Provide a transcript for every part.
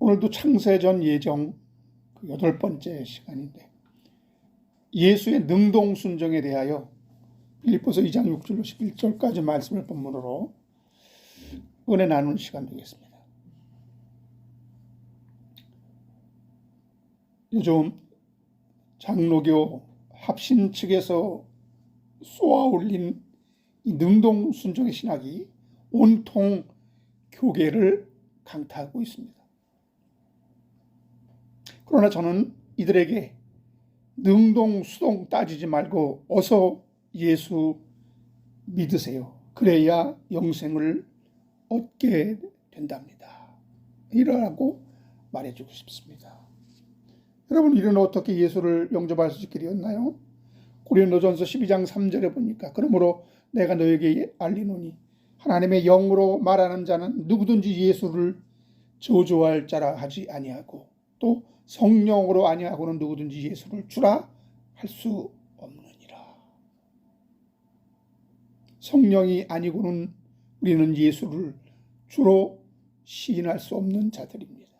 오늘도 창세전 예정 그 8번째 시간인데 예수의 능동순종에 대하여 빌립보서 2장 6절로 11절까지 말씀을 본문으로 은혜 나누는 시간 되겠습니다. 요즘 장로교 합신 측에서 쏘아올린 이 능동순종의 신학이 온통 교계를 강타하고 있습니다. 그러나 저는 이들에게 능동수동 따지지 말고 어서 예수 믿으세요. 그래야 영생을 얻게 된답니다. 이러라고 말해주고 싶습니다. 여러분, 이는 어떻게 예수를 영접할 수 있게 되었나요? 고린도전서 12장 3절에 보니까 그러므로 내가 너에게 알리노니 하나님의 영으로 말하는 자는 누구든지 예수를 저주할 자라 하지 아니하고 또 성령으로 아니하고는 누구든지 예수를 주라 할 수 없느니라. 성령이 아니고는 우리는 예수를 주로 시인할 수 없는 자들입니다.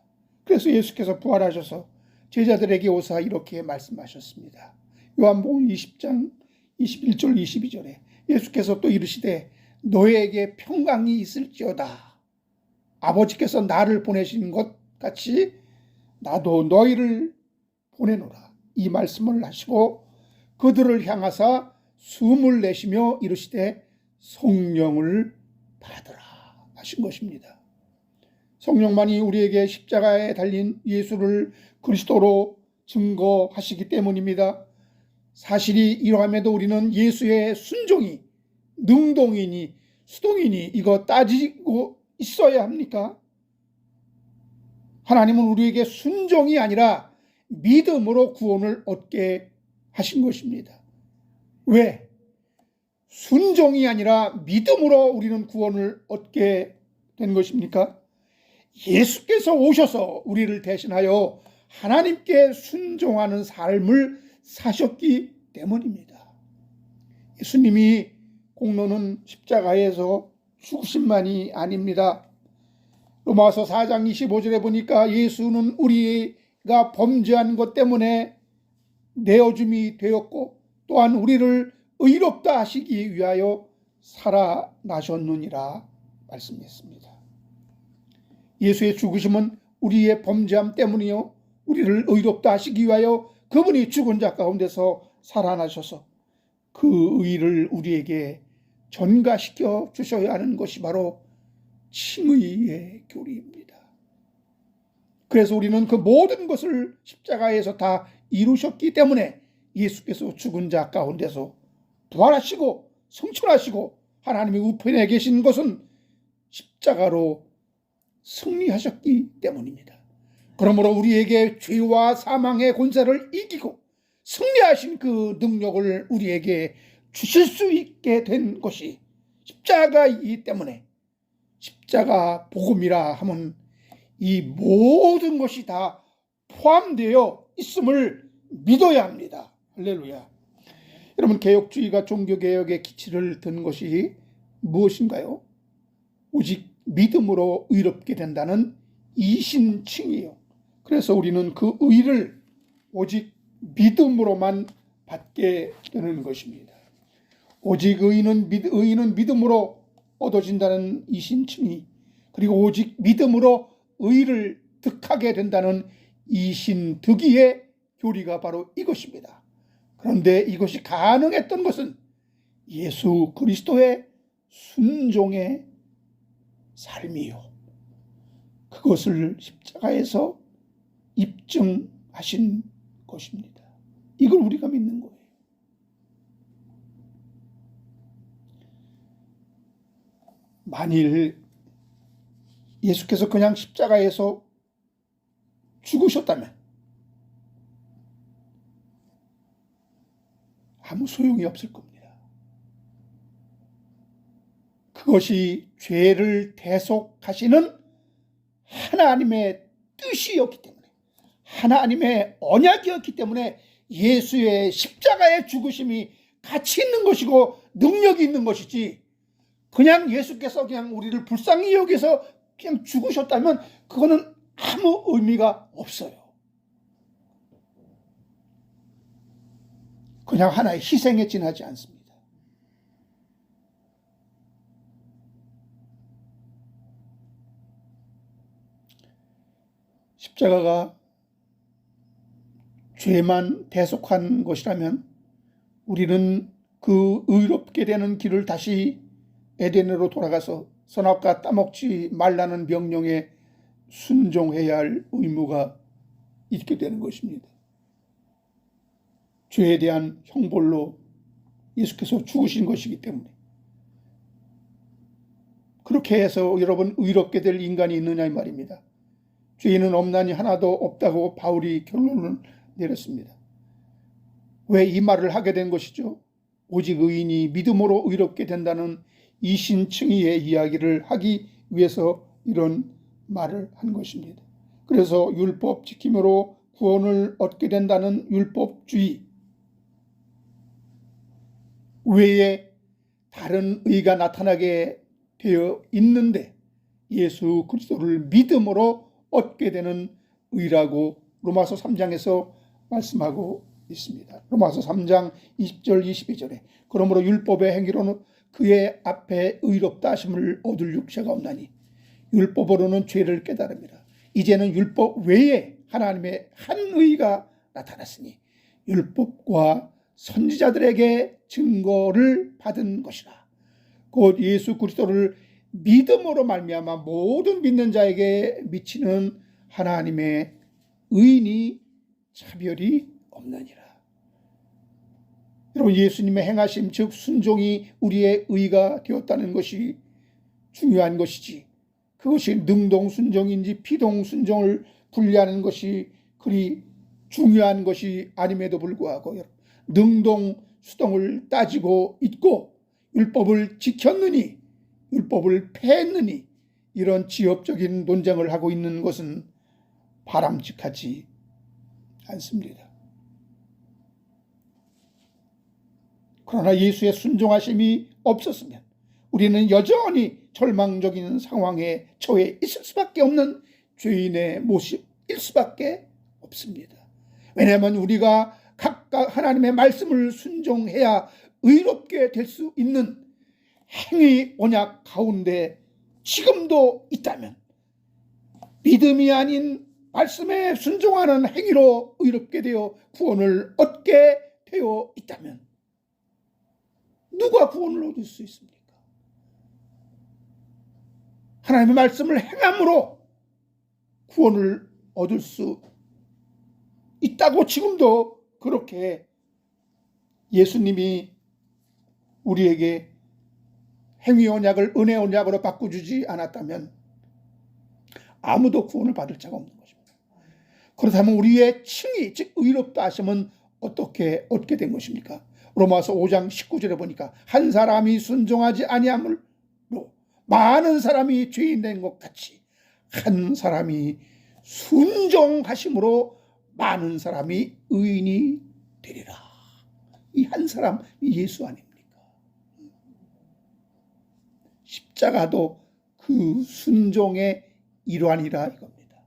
그래서 예수께서 부활하셔서 제자들에게 오사 이렇게 말씀하셨습니다. 요한복음 20장 21절 22절에 예수께서 또 이르시되 너에게 평강이 있을지어다. 아버지께서 나를 보내신 것 같이 나도 너희를 보내노라. 이 말씀을 하시고 그들을 향하사 숨을 내쉬며 이르시되 성령을 받으라 하신 것입니다. 성령만이 우리에게 십자가에 달린 예수를 그리스도로 증거하시기 때문입니다. 사실이 이러함에도 우리는 예수의 순종이 능동이니 수동이니 이거 따지고 있어야 합니까? 하나님은 우리에게 순종이 아니라 믿음으로 구원을 얻게 하신 것입니다. 왜? 순종이 아니라 믿음으로 우리는 구원을 얻게 된 것입니까? 예수께서 오셔서 우리를 대신하여 하나님께 순종하는 삶을 사셨기 때문입니다. 예수님이 공로는 십자가에서 죽으심만이 아닙니다. 로마서 4장 25절에 보니까 예수는 우리가 범죄한 것 때문에 내어줌이 되었고 또한 우리를 의롭다 하시기 위하여 살아나셨느니라 말씀했습니다. 예수의 죽으심은 우리의 범죄함 때문이요 우리를 의롭다 하시기 위하여 그분이 죽은 자 가운데서 살아나셔서 그 의를 우리에게 전가시켜 주셔야 하는 것이 바로 칭의의 교리입니다. 그래서 우리는 그 모든 것을 십자가에서 다 이루셨기 때문에 예수께서 죽은 자 가운데서 부활하시고 성천하시고 하나님의 우편에 계신 것은 십자가로 승리하셨기 때문입니다. 그러므로 우리에게 죄와 사망의 권세를 이기고 승리하신 그 능력을 우리에게 주실 수 있게 된 것이 십자가이기 때문에 십자가 복음이라 하면 이 모든 것이 다 포함되어 있음을 믿어야 합니다. 할렐루야. 여러분, 개혁주의가 종교개혁의 기치를 든 것이 무엇인가요? 오직 믿음으로 의롭게 된다는 이신칭이에요. 그래서 우리는 그 의를 오직 믿음으로만 받게 되는 것입니다. 오직 의인은 믿음으로 얻어진다는 이신칭의, 그리고 오직 믿음으로 의를 득하게 된다는 이신득의의 교리가 바로 이것입니다. 그런데 이것이 가능했던 것은 예수 그리스도의 순종의 삶이요, 그것을 십자가에서 입증하신 것입니다. 이걸 우리가 믿는 거예요. 만일 예수께서 그냥 십자가에서 죽으셨다면 아무 소용이 없을 겁니다. 그것이 죄를 대속하시는 하나님의 뜻이었기 때문에, 하나님의 언약이었기 때문에 예수의 십자가의 죽으심이 가치 있는 것이고 능력이 있는 것이지, 그냥 예수께서 그냥 우리를 불쌍히 여기서 그냥 죽으셨다면 그거는 아무 의미가 없어요. 그냥 하나의 희생에 지나지 않습니다. 십자가가 죄만 대속한 것이라면 우리는 그 의롭게 되는 길을 다시 에덴으로 돌아가서 선악과 따먹지 말라는 명령에 순종해야 할 의무가 있게 되는 것입니다. 죄에 대한 형벌로 예수께서 죽으신 것이기 때문에. 그렇게 해서 여러분 의롭게 될 인간이 있느냐 이 말입니다. 죄인은 없나니 하나도 없다고 바울이 결론을 내렸습니다. 왜 이 말을 하게 된 것이죠? 오직 의인이 믿음으로 의롭게 된다는 이신칭의의 이야기를 하기 위해서 이런 말을 한 것입니다. 그래서 율법 지킴으로 구원을 얻게 된다는 율법주의 외에 다른 의가 나타나게 되어 있는데 예수 그리스도를 믿음으로 얻게 되는 의라고 로마서 3장에서 말씀하고 있습니다. 로마서 3장 20절 22절에 그러므로 율법의 행위로는 그의 앞에 의롭다 하심을 얻을 육체가 없나니 율법으로는 죄를 깨달음이라. 이제는 율법 외에 하나님의 한 의가 나타났으니 율법과 선지자들에게 증거를 받은 것이라. 곧 예수 그리스도를 믿음으로 말미암아 모든 믿는 자에게 미치는 하나님의 의인이 차별이 없느니라. 여러분, 예수님의 행하심 즉 순종이 우리의 의가 되었다는 것이 중요한 것이지, 그것이 능동순종인지 피동순종을 분리하는 것이 그리 중요한 것이 아님에도 불구하고 능동수동을 따지고 있고 율법을 지켰느니 율법을 폐했느니 이런 지엽적인 논쟁을 하고 있는 것은 바람직하지 않습니다. 그러나 예수의 순종하심이 없었으면 우리는 여전히 절망적인 상황에 처해 있을 수밖에 없는 죄인의 모습일 수밖에 없습니다. 왜냐하면 우리가 각각 하나님의 말씀을 순종해야 의롭게 될 수 있는 행위 언약 가운데 지금도 있다면, 믿음이 아닌 말씀에 순종하는 행위로 의롭게 되어 구원을 얻게 되어 있다면 누가 구원을 얻을 수 있습니까? 하나님의 말씀을 행함으로 구원을 얻을 수 있다고 지금도 그렇게 예수님이 우리에게 행위 언약을 은혜 언약으로 바꿔주지 않았다면 아무도 구원을 받을 자가 없는 것입니다. 그렇다면 우리의 칭의 즉 의롭다 하심은 어떻게 얻게 된 것입니까? 로마서 5장 19절에 보니까 한 사람이 순종하지 아니함으로 많은 사람이 죄인 된 것 같이 한 사람이 순종하심으로 많은 사람이 의인이 되리라. 이 한 사람이 예수 아닙니까? 십자가도 그 순종의 일환이라 이겁니다.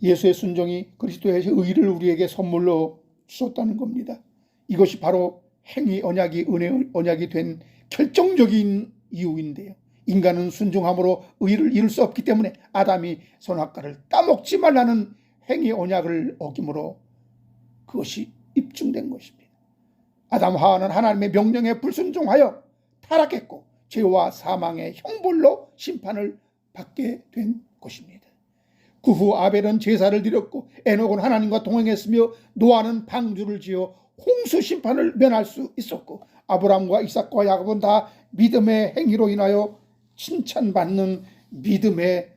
예수의 순종이 그리스도의 의를 우리에게 선물로 주셨다는 겁니다. 이것이 바로 행위 언약이 은혜 언약이 된 결정적인 이유인데요. 인간은 순종함으로 의를 이룰 수 없기 때문에 아담이 선악과를 따먹지 말라는 행위 언약을 어김으로 그것이 입증된 것입니다. 아담 하와는 하나님의 명령에 불순종하여 타락했고 죄와 사망의 형벌로 심판을 받게 된 것입니다. 그 후 아벨은 제사를 드렸고 에녹은 하나님과 동행했으며 노아는 방주를 지어 홍수 심판을 면할 수 있었고 아브라함과 이삭과 야곱은 다 믿음의 행위로 인하여 칭찬받는 믿음의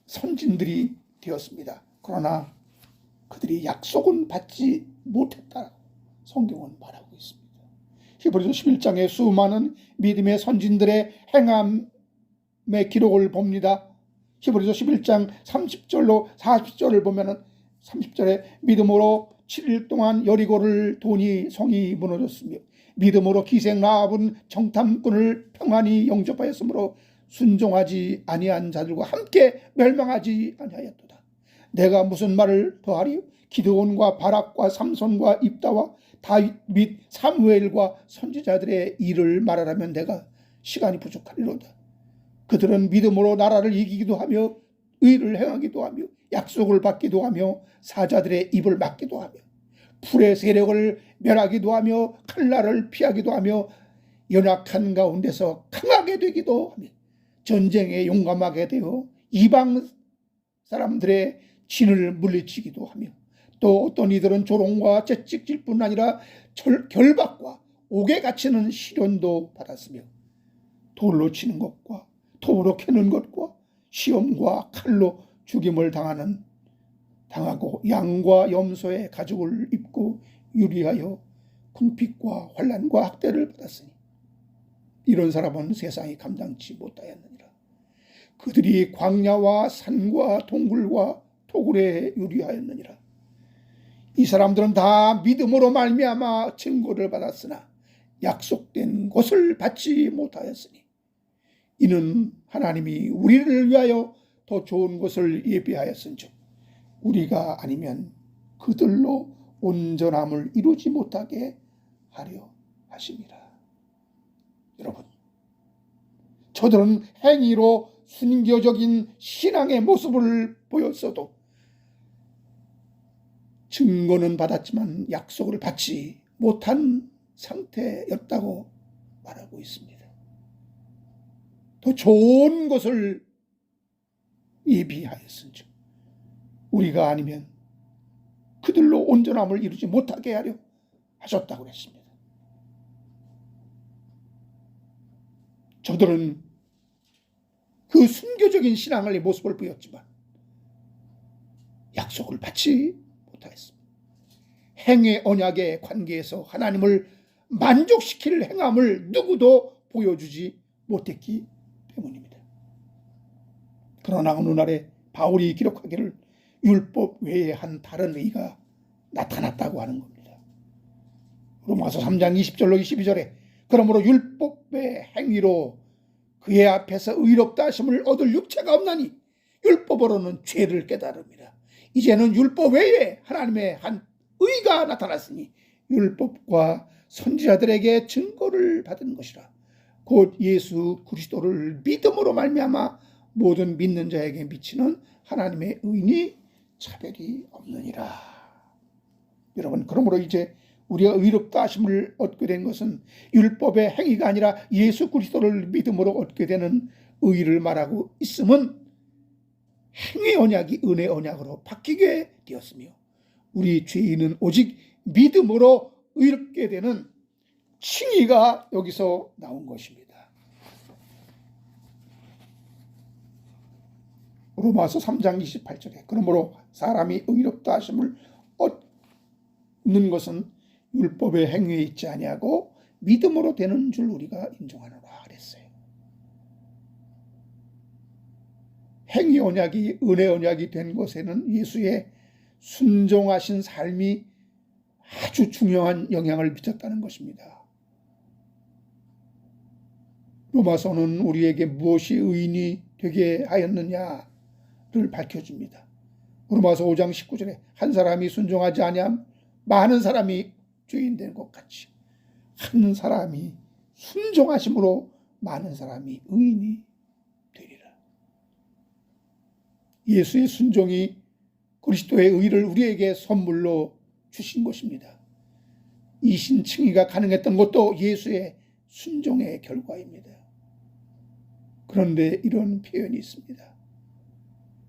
선진들이 되었습니다. 그러나 그들이 약속은 받지 못했다 성경은 말하고 있습니다. 히브리서 11장의 수많은 믿음의 선진들의 행함의 기록을 봅니다. 히브리서 11장 30절로 40절을 보면은 30절에 믿음으로 7일 동안 여리고를 도니 성이 무너졌으며 믿음으로 기생 라합은 정탐꾼을 평안히 영접하였으므로 순종하지 아니한 자들과 함께 멸망하지 아니하였도다. 내가 무슨 말을 더하리요? 기드온과 바락과 삼손과 입다와 다윗 및 사무엘과 선지자들의 일을 말하라면 내가 시간이 부족하리로다. 그들은 믿음으로 나라를 이기기도 하며 의를 행하기도 하며 약속을 받기도 하며 사자들의 입을 막기도 하며 풀의 세력을 멸하기도 하며 칼날을 피하기도 하며 연약한 가운데서 강하게 되기도 하며 전쟁에 용감하게 되어 이방 사람들의 진을 물리치기도 하며 또 어떤 이들은 조롱과 채찍질 뿐 아니라 결박과 옥에 갇히는 시련도 받았으며 돌로 치는 것과 톱으로 캐는 것과 시험과 칼로 죽임을 당하고 양과 염소의 가죽을 입고 유리하여 궁핍과 환난과 학대를 받았으니 이런 사람은 세상이 감당치 못하였느니라. 그들이 광야와 산과 동굴과 토굴에 유리하였느니라. 이 사람들은 다 믿음으로 말미암아 증거를 받았으나 약속된 것을 받지 못하였으니 이는 하나님이 우리를 위하여 더 좋은 것을 예비하였은즉 우리가 아니면 그들로 온전함을 이루지 못하게 하려 하심이라. 여러분, 저들은 행위로 순교적인 신앙의 모습을 보였어도 증거는 받았지만 약속을 받지 못한 상태였다고 말하고 있습니다. 더 좋은 것을 예비하였은즉 우리가 아니면 그들로 온전함을 이루지 못하게 하려 하셨다고 했습니다. 저들은 그 순교적인 신앙의 모습을 보였지만 약속을 받지 못하였습니다. 행의 언약의 관계에서 하나님을 만족시킬 행함을 누구도 보여주지 못했기 때문입니다. 그러나 어느 날에 바울이 기록하기를 율법 외에 한 다른 의가 나타났다고 하는 겁니다. 로마서 3장 20절로 22절에 그러므로 율법의 행위로 그의 앞에서 의롭다 하심을 얻을 육체가 없나니 율법으로는 죄를 깨달음이라. 이제는 율법 외에 하나님의 한 의가 나타났으니 율법과 선지자들에게 증거를 받은 것이라. 곧 예수 그리스도를 믿음으로 말미암아 모든 믿는 자에게 미치는 하나님의 의니 차별이 없느니라. 여러분, 그러므로 이제 우리가 의롭다 하심을 얻게 된 것은 율법의 행위가 아니라 예수 그리스도를 믿음으로 얻게 되는 의를 말하고 있음은 행위 언약이 은혜 언약으로 바뀌게 되었으며 우리 죄인은 오직 믿음으로 의롭게 되는 칭의가 여기서 나온 것입니다. 로마서 3장 28절에 그러므로 사람이 의롭다 하심을 얻는 것은 율법의 행위에 있지 아니하고 믿음으로 되는 줄 우리가 인정하노라 그랬어요. 행위 언약이 은혜 언약이 된 것에는 예수의 순종하신 삶이 아주 중요한 영향을 미쳤다는 것입니다. 로마서는 우리에게 무엇이 의인이 되게 하였느냐를 밝혀줍니다. 로마서 5장 19절에 한 사람이 순종하지 아니함 많은 사람이 죄인 된 것 같이 한 사람이 순종하심으로 많은 사람이 의인이 되리라. 예수의 순종이 그리스도의 의를 우리에게 선물로 주신 것입니다. 이 신칭의가 가능했던 것도 예수의 순종의 결과입니다. 그런데 이런 표현이 있습니다.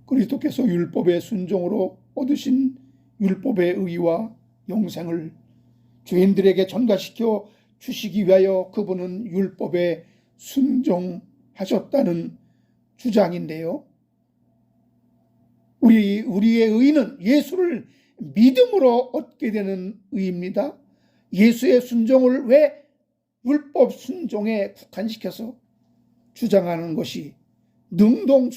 그리스도께서 율법의 순종으로 얻으신 율법의 의와 영생을 죄인들에게 전가시켜 주시기 위하여 그분은 율법에 순종하셨다는 주장인데요. 우리의 의는 예수를 믿음으로 얻게 되는 의입니다. 예수의 순종을 왜 율법 순종에 국한시켜서 주장하는 것이 능동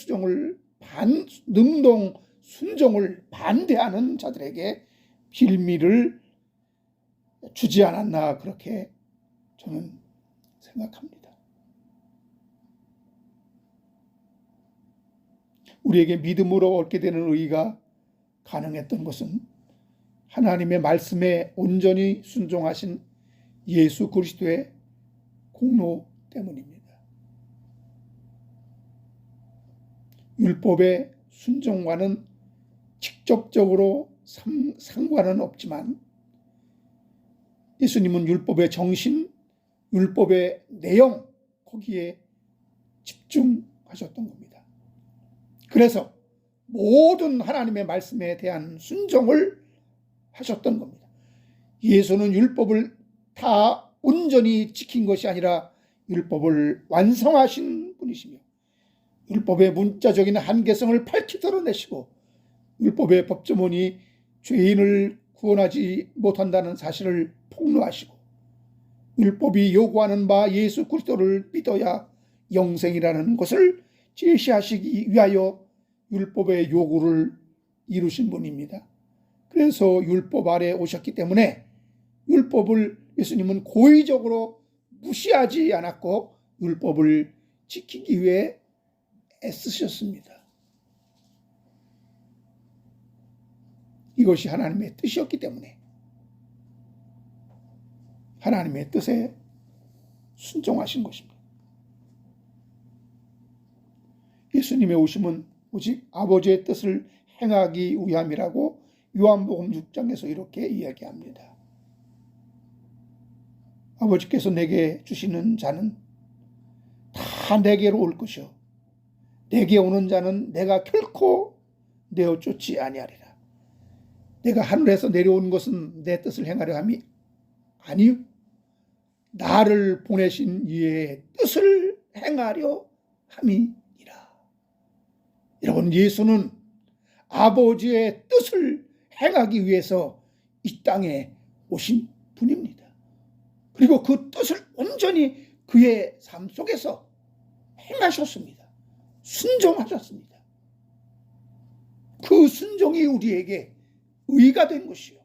순종을 반대하는 자들에게 빌미를 주지 않았나 그렇게 저는 생각합니다. 우리에게 믿음으로 얻게 되는 의가 가능했던 것은 하나님의 말씀에 온전히 순종하신 예수 그리스도의 공로 때문입니다. 율법의 순종과는 직접적으로 상관은 없지만 예수님은 율법의 정신, 율법의 내용, 거기에 집중하셨던 겁니다. 그래서 모든 하나님의 말씀에 대한 순종을 하셨던 겁니다. 예수는 율법을 다 온전히 지킨 것이 아니라 율법을 완성하신 분이시며 율법의 문자적인 한계성을 밝히 드러내시고 율법의 법조문이 죄인을 구원하지 못한다는 사실을 폭로하시고 율법이 요구하는 바 예수 그리스도를 믿어야 영생이라는 것을 제시하시기 위하여 율법의 요구를 이루신 분입니다. 그래서 율법 아래 오셨기 때문에 율법을 예수님은 고의적으로 무시하지 않았고 율법을 지키기 위해 애쓰셨습니다. 이것이 하나님의 뜻이었기 때문에 하나님의 뜻에 순종하신 것입니다. 예수님의 오심은 오직 아버지의 뜻을 행하기 위함이라고 요한복음 6장에서 이렇게 이야기합니다. 아버지께서 내게 주시는 자는 다 내게로 올 것이요 내게 오는 자는 내가 결코 내어 쫓지 아니하리라. 내가 하늘에서 내려온 것은 내 뜻을 행하려 함이 아니요 나를 보내신 이의 뜻을 행하려 함이니라. 여러분, 예수는 아버지의 뜻을 행하기 위해서 이 땅에 오신 분입니다. 그리고 그 뜻을 온전히 그의 삶 속에서 행하셨습니다. 순종하셨습니다. 그 순종이 우리에게 의가 된 것이요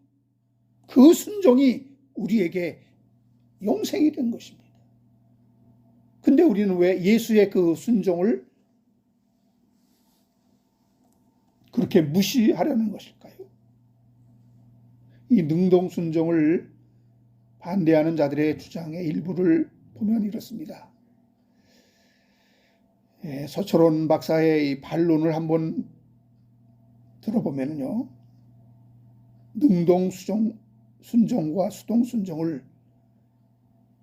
그 순종이 우리에게 영생이 된 것입니다. 근데 우리는 왜 예수의 그 순종을 그렇게 무시하려는 것일까요? 이 능동순종을 반대하는 자들의 주장의 일부를 보면 이렇습니다. 서철원 박사의 이 반론을 한번 들어보면요, 능동순종과 수동순종을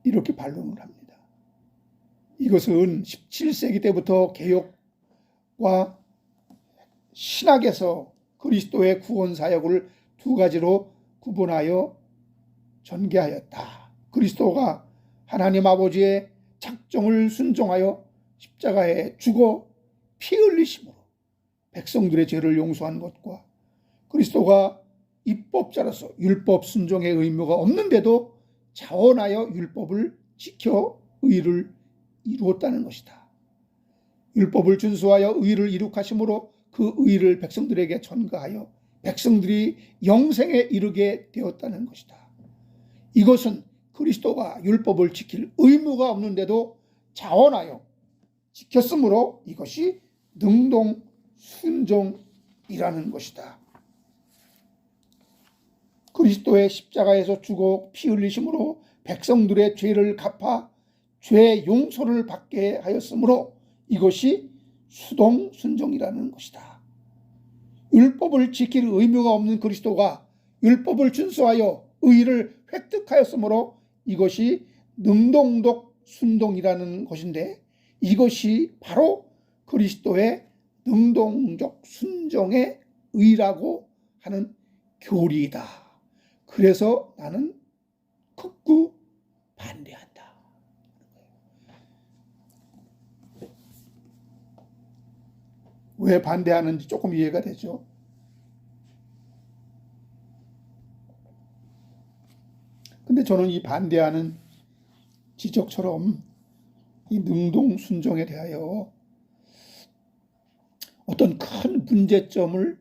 이렇게 반론을 합니다. 이것은 17세기 때부터 개혁과 신학에서 그리스도의 구원 사역을 두 가지로 구분하여 전개하였다. 그리스도가 하나님 아버지의 작정을 순종하여 십자가에 죽어 피 흘리심으로 백성들의 죄를 용서한 것과 그리스도가 입법자로서 율법 순종의 의무가 없는데도 자원하여 율법을 지켜 의를 이루었다는 것이다. 율법을 준수하여 의를 이룩하심으로 그 의를 백성들에게 전가하여 백성들이 영생에 이르게 되었다는 것이다. 이것은 그리스도가 율법을 지킬 의무가 없는데도 자원하여 지켰으므로 이것이 능동순종이라는 것이다. 그리스도의 십자가에서 죽어 피 흘리심으로 백성들의 죄를 갚아 죄 용서를 받게 하였으므로 이것이 수동순종이라는 것이다. 율법을 지킬 의무가 없는 그리스도가 율법을 준수하여 의를 획득하였으므로 이것이 능동적 순종이라는 것인데 이것이 바로 그리스도의 능동적 순종의 의라고 하는 교리이다. 그래서 나는 극구 반대한다. 왜 반대하는지 조금 이해가 되죠. 근데 저는 이 반대하는 지적처럼 이 능동순종에 대하여 어떤 큰 문제점을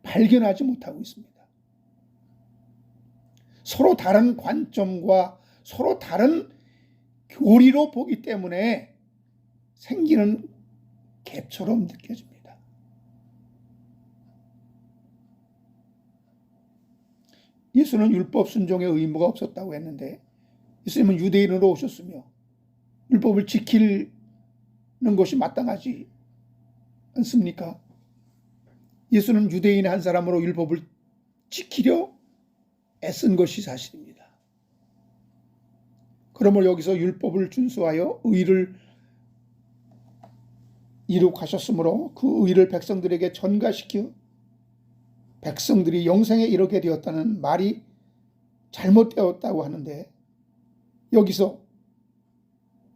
발견하지 못하고 있습니다. 서로 다른 관점과 서로 다른 교리로 보기 때문에 생기는 갭처럼 느껴집니다. 예수는 율법 순종의 의무가 없었다고 했는데 예수님은 유대인으로 오셨으며 율법을 지키는 것이 마땅하지 않습니까? 예수는 유대인 한 사람으로 율법을 지키려 애쓴 것이 사실입니다. 그러므로 여기서 율법을 준수하여 의를 이룩하셨으므로 그 의를 백성들에게 전가시켜 백성들이 영생에 이르게 되었다는 말이 잘못되었다고 하는데, 여기서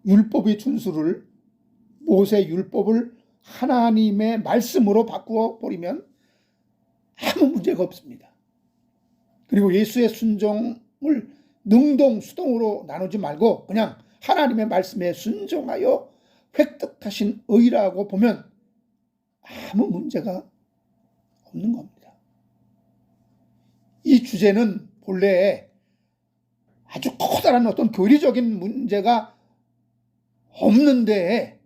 율법의 준수를 모세 율법을 하나님의 말씀으로 바꾸어 버리면 아무 문제가 없습니다. 그리고 예수의 순종을 능동 수동으로 나누지 말고 그냥 하나님의 말씀에 순종하여 획득하신 의라고 보면 아무 문제가 없는 겁니다. 이 주제는 본래 아주 커다란 어떤 교리적인 문제가 없는데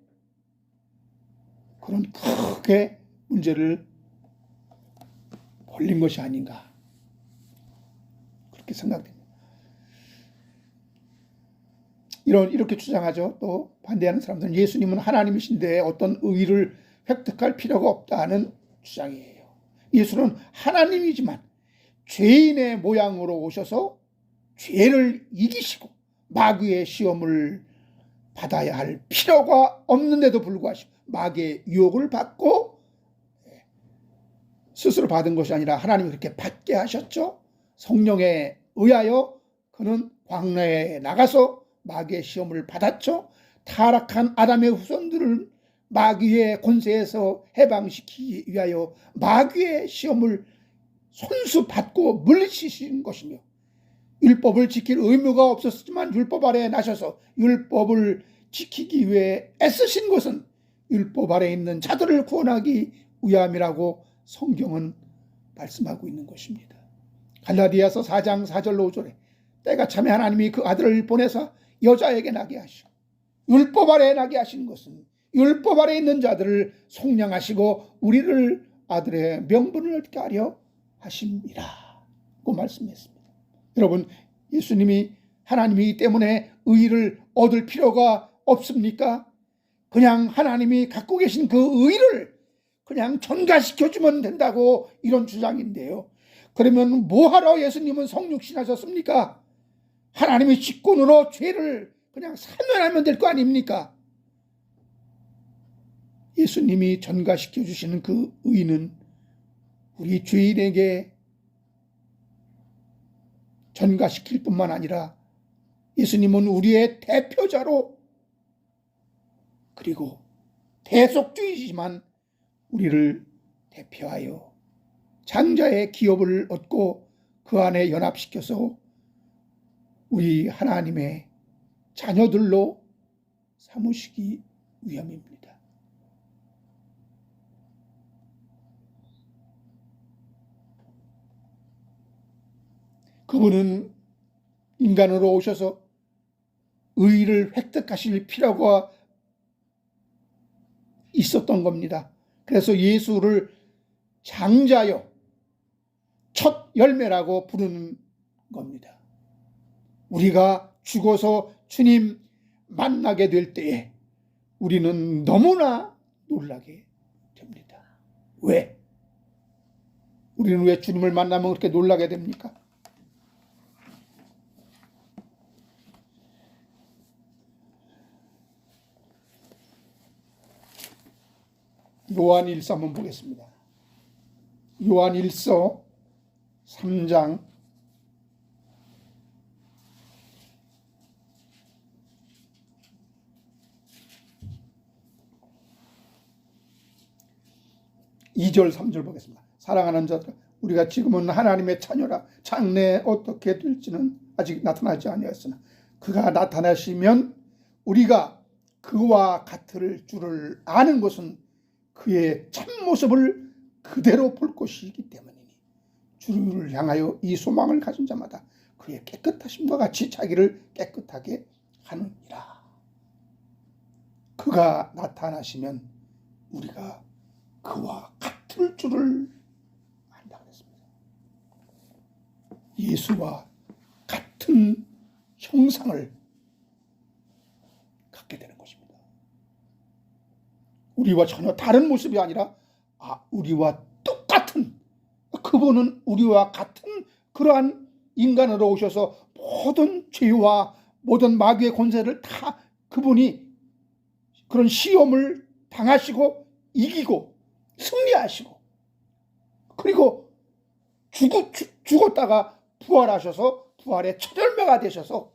그런 크게 문제를 벌린 것이 아닌가, 그렇게 생각됩니다. 이렇게 주장하죠. 또 반대하는 사람들은 예수님은 하나님이신데 어떤 의를 획득할 필요가 없다는 주장이에요. 예수는 하나님이지만 죄인의 모양으로 오셔서 죄를 이기시고 마귀의 시험을 받아야 할 필요가 없는데도 불구하고 마귀의 유혹을 받고 스스로 받은 것이 아니라 하나님이 그렇게 받게 하셨죠. 성령에 의하여 그는 광야에 나가서 마귀의 시험을 받았죠. 타락한 아담의 후손들을 마귀의 권세에서 해방시키기 위하여 마귀의 시험을 손수 받고 물리치신 것이며, 율법을 지킬 의무가 없었지만 율법 아래에 나셔서 율법을 지키기 위해 애쓰신 것은 율법 아래에 있는 자들을 구원하기 위함이라고 성경은 말씀하고 있는 것입니다. 갈라디아서 4장 4절로 5절에 때가 참에 하나님이 그 아들을 보내사 여자에게 나게 하시고 율법 아래에 나게 하신 것은 율법 아래에 있는 자들을 속량하시고 우리를 아들의 명분을 얻게 하려 하심이라고 말씀했습니다. 여러분, 예수님이 하나님이기 때문에 의를 얻을 필요가 없습니까? 그냥 하나님이 갖고 계신 그 의를 그냥 전가시켜주면 된다고, 이런 주장인데요. 그러면 뭐하러 예수님은 성육신하셨습니까? 하나님의 직권으로 죄를 그냥 사면하면 될 거 아닙니까? 예수님이 전가시켜 주시는 그 의는 우리 죄인에게 전가시킬 뿐만 아니라 예수님은 우리의 대표자로, 그리고 대속주이지만 우리를 대표하여 장자의 기업을 얻고 그 안에 연합시켜서 우리 하나님의 자녀들로 삼으시기 위함입니다. 그분은 인간으로 오셔서 의를 획득하실 필요가 있었던 겁니다. 그래서 예수를 장자요, 첫 열매라고 부르는 겁니다. 우리가 죽어서 주님 만나게 될 때에 우리는 너무나 놀라게 됩니다. 왜? 우리는 왜 주님을 만나면 그렇게 놀라게 됩니까? 요한일서 한번 보겠습니다. 요한일서 3장 2절 3절 보겠습니다. 사랑하는 자들, 우리가 지금은 하나님의 자녀라. 장래에 어떻게 될지는 아직 나타나지 아니하였으나 그가 나타나시면 우리가 그와 같을 줄을 아는 것은 그의 참모습을 그대로 볼 것이기 때문이니 주를 향하여 이 소망을 가진 자마다 그의 깨끗하심과 같이 자기를 깨끗하게 하느니라. 그가 나타나시면 우리가 그와 같을 줄을 안다 그랬습니다. 예수와 같은 형상을 갖게 되는 것입니다. 우리와 전혀 다른 모습이 아니라 우리와 똑같은, 그분은 우리와 같은 그러한 인간으로 오셔서 모든 죄와 모든 마귀의 권세를 다 그분이 그런 시험을 당하시고 이기고 승리하시고, 그리고 죽었다가 부활하셔서 부활의 첫 열매가 되셔서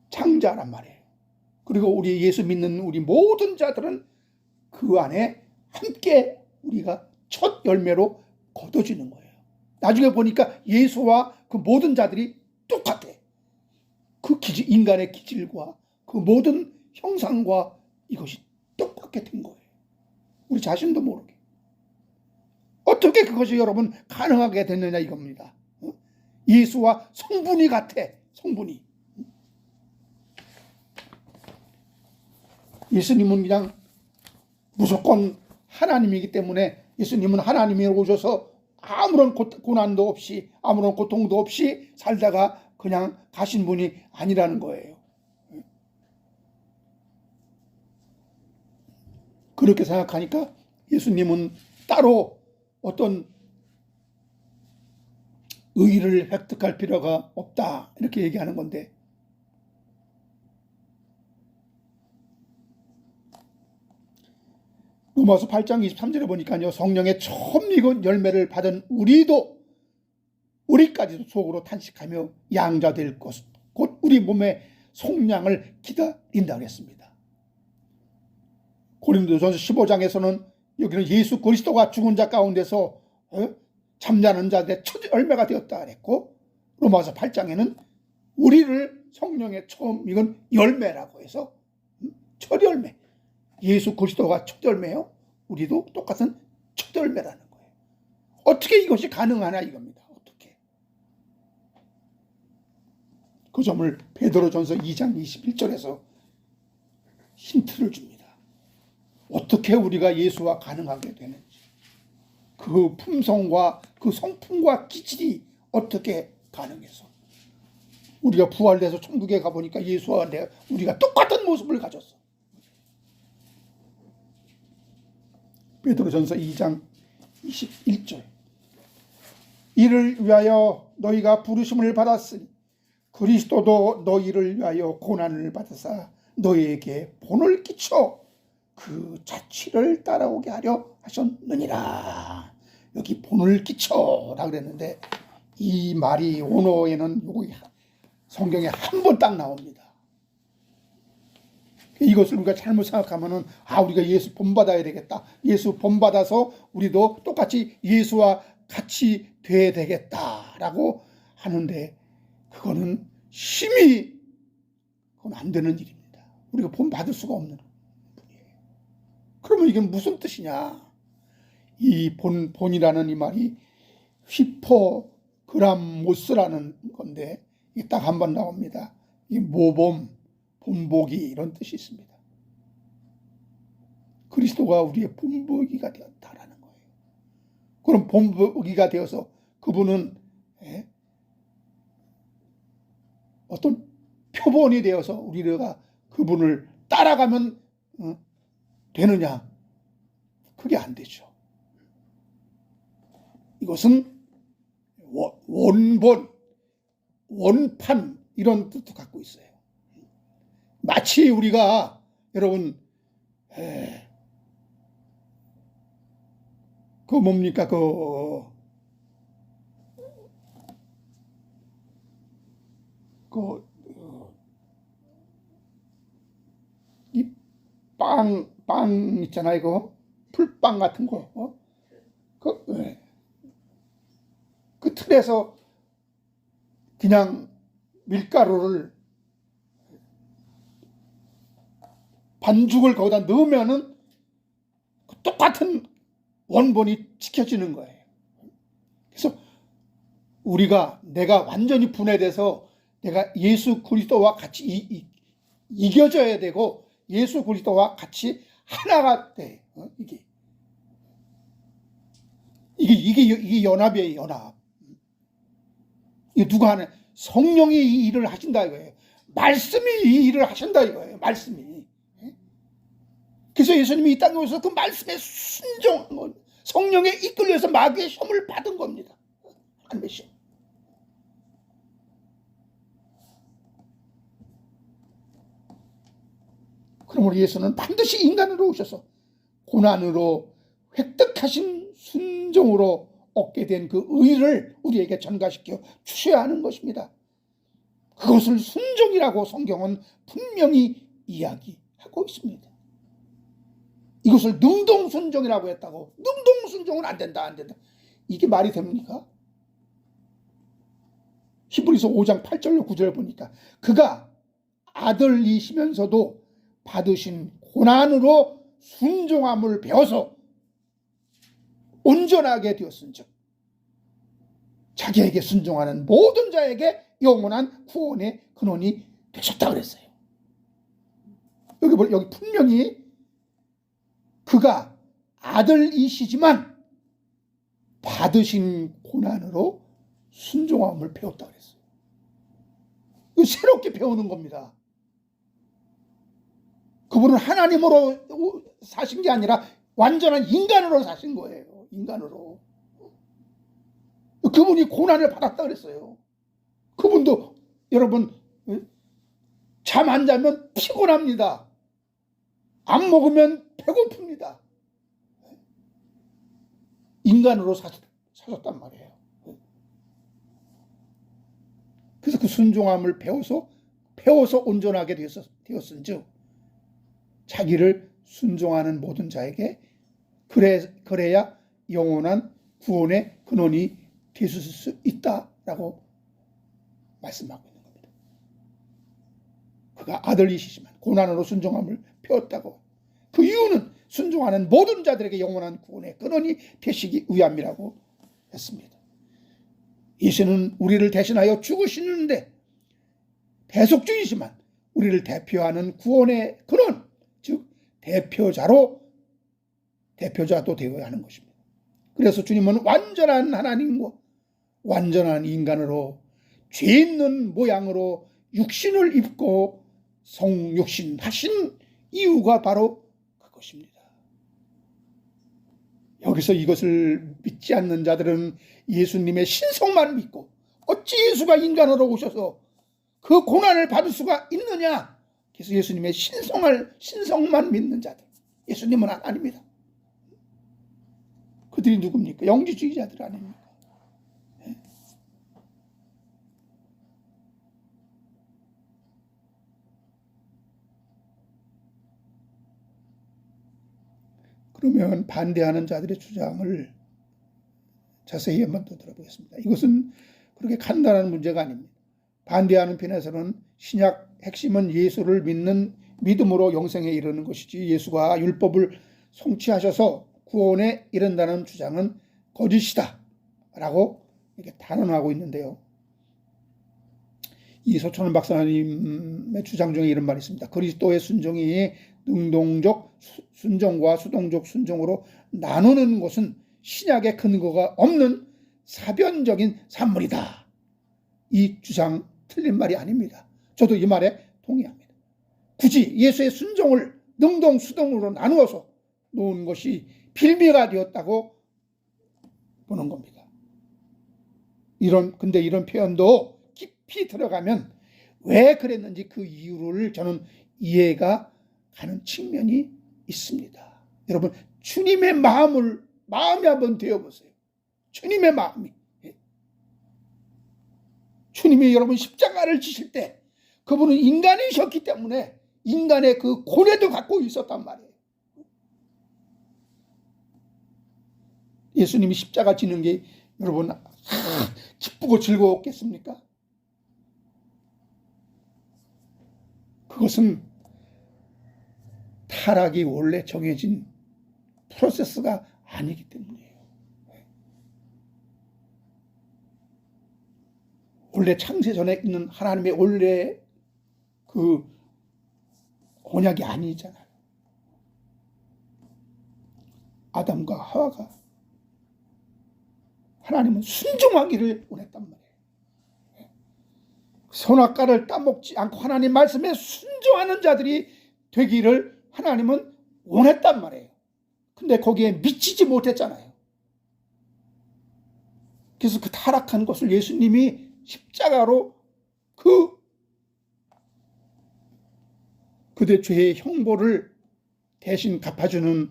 장자란 말이에요. 그리고 우리 예수 믿는 우리 모든 자들은 그 안에 함께 우리가 첫 열매로 거둬지는 거예요. 나중에 보니까 예수와 그 모든 자들이 똑같아. 그 기질, 인간의 기질과 그 모든 형상과 이것이 똑같게 된 거예요. 우리 자신도 모르게. 어떻게 그것이 여러분 가능하게 됐느냐 이겁니다. 예수와 성분이 같아. 성분이. 예수님은 그냥 무조건 하나님이기 때문에, 예수님은 하나님이 오셔서 아무런 고난도 없이 아무런 고통도 없이 살다가 그냥 가신 분이 아니라는 거예요. 그렇게 생각하니까 예수님은 따로 어떤 의의를 획득할 필요가 없다 이렇게 얘기하는 건데, 로마서 8장 23절에 보니까요, 성령의 처음 익은 열매를 받은 우리까지도 속으로 탄식하며 양자될 것, 곧 우리 몸의 속량을 기다린다고 했습니다. 고린도전서 15장에서는 여기는 예수 그리스도가 죽은 자 가운데서 잠자는 자들의 첫 열매가 되었다 그랬고, 로마서 8장에는 우리를 성령의 처음 익은 열매라고 해서 첫 열매, 예수 그리스도가 첫 열매요, 우리도 똑같은 첫 열매라는 거예요. 어떻게 이것이 가능하냐 이겁니다. 어떻게? 그 점을 베드로전서 2장 21절에서 힌트를 줍니다. 어떻게 우리가 예수와 가능하게 되는지, 그 품성과 그 성품과 기질이 어떻게 가능해서 우리가 부활돼서 천국에 가보니까 예수와 우리가 똑같은 모습을 가졌어. 베드로전서 2장 21절, 이를 위하여 너희가 부르심을 받았으니 그리스도도 너희를 위하여 고난을 받으사 너희에게 본을 끼쳐 그 자취를 따라오게 하려 하셨느니라. 여기 본을 끼쳐라 그랬는데, 이 말이 원어에는 성경에 한 번 딱 나옵니다. 이것을 우리가 잘못 생각하면은 우리가 예수 본받아야 되겠다, 예수 본받아서 우리도 똑같이 예수와 같이 돼야 되겠다라고 하는데, 그거는 심히 그건 안 되는 일입니다. 우리가 본받을 수가 없는 분이에요. 그러면 이게 무슨 뜻이냐? 이 본이라는 이 말이 휘포그람모스라는 건데, 이게 딱 한 번 나옵니다. 이 모범, 본보기 이런 뜻이 있습니다. 그리스도가 우리의 본보기가 되었다라는 거예요. 그럼 본보기가 되어서 그분은 어떤 표본이 되어서 우리가 그분을 따라가면 되느냐? 그게 안 되죠. 이것은 원본, 원판 이런 뜻도 갖고 있어요. 마치 우리가 여러분 그 뭡니까 이 빵 있잖아요. 이거 풀빵 같은 거, 그 틀에서 그냥 밀가루를 반죽을 거기다 넣으면은 똑같은 원본이 지켜지는 거예요. 그래서 내가 완전히 분해돼서 내가 예수 그리스도와 같이 이겨져야 되고, 예수 그리스도와 같이 하나가 돼. 이게 연합이에요, 연합. 이 누가 하는 성령이 이 일을 하신다 이거예요. 말씀이 이 일을 하신다 이거예요. 말씀이. 그래서 예수님이 이 땅에 오셔서 그 말씀에 순종한 성령에 이끌려서 마귀의 시험을 받은 겁니다. 하나님의 시험. 그러므로 예수는 반드시 인간으로 오셔서 고난으로 획득하신 순종으로 얻게 된 그 의를 우리에게 전가시켜 주셔야 하는 것입니다. 그것을 순종이라고 성경은 분명히 이야기하고 있습니다. 이것을 능동순종이라고 했다고. 능동순종은 안 된다, 안 된다. 이게 말이 됩니까? 히브리서 5장 8절로 9절 보니까 그가 아들이시면서도 받으신 고난으로 순종함을 배워서 온전하게 되었은즉 자기에게 순종하는 모든 자에게 영원한 구원의 근원이 되셨다 그랬어요. 여기 분명히 그가 아들이시지만 받으신 고난으로 순종함을 배웠다 그랬어요. 이거 새롭게 배우는 겁니다. 그분은 하나님으로 사신 게 아니라 완전한 인간으로 사신 거예요. 인간으로. 그분이 고난을 받았다 그랬어요. 그분도 여러분 잠 안 자면 피곤합니다. 안 먹으면 배고픕니다. 인간으로 사셨단 말이에요. 그래서 그 순종함을 배워서 온전하게 되었은즉 자기를 순종하는 모든 자에게 그래야 영원한 구원의 근원이 되실 수 있다라고 말씀하고 있는 겁니다. 그가 아들이시지만 고난으로 순종함을 배웠다고. 그 이유는 순종하는 모든 자들에게 영원한 구원의 근원이 되시기 위함이라고 했습니다. 예수는 우리를 대신하여 죽으시는데 대속주이지만 우리를 대표하는 구원의 근원, 즉 대표자도 되어야 하는 것입니다. 그래서 주님은 완전한 하나님과 완전한 인간으로 죄 있는 모양으로 육신을 입고 성육신하신 이유가 바로 그것입니다. 여기서 이것을 믿지 않는 자들은 예수님의 신성만 믿고 어찌 예수가 인간으로 오셔서 그 고난을 받을 수가 있느냐. 그래서 예수님의 신성만 믿는 자들. 예수님은 아닙니다. 그들이 누굽니까? 영지주의자들 아닙니까? 그러면 반대하는 자들의 주장을 자세히 한번 더 들어보겠습니다. 이것은 그렇게 간단한 문제가 아닙니다. 반대하는 편에서는 신약 핵심은 예수를 믿는 믿음으로 영생에 이르는 것이지 예수가 율법을 성취하셔서 구원에 이른다는 주장은 거짓이다 라고 이렇게 단언하고 있는데요. 이 서천원 박사님의 주장 중에 이런 말이 있습니다. 그리스도의 순종이 능동적 순종과 수동적 순종으로 나누는 것은 신약의 근거가 없는 사변적인 산물이다. 이 주장 틀린 말이 아닙니다. 저도 이 말에 동의합니다. 굳이 예수의 순종을 능동 수동으로 나누어서 놓은 것이 빌미가 되었다고 보는 겁니다. 근데 이런 표현도 깊이 들어가면 왜 그랬는지 그 이유를 저는 이해가 가는 측면이 있습니다. 여러분, 주님의 마음이 한번 되어보세요. 주님의 마음이. 주님이 여러분 십자가를 지실 때 그분은 인간이셨기 때문에 인간의 그 고뇌도 갖고 있었단 말이에요. 예수님이 십자가 지는 게 여러분 기쁘고 즐거웠겠습니까? 그것은 타락이 원래 정해진 프로세스가 아니기 때문이에요. 원래 창세 전에 있는 하나님의 원래 그 언약이 아니잖아요. 아담과 하와가 하나님은 순종하기를 원했단 말이에요. 선악과를 따먹지 않고 하나님 말씀에 순종하는 자들이 되기를 하나님은 원했단 말이에요. 근데 거기에 미치지 못했잖아요. 그래서 그 타락한 것을 예수님이 십자가로 그대 죄의 형벌을 대신 갚아주는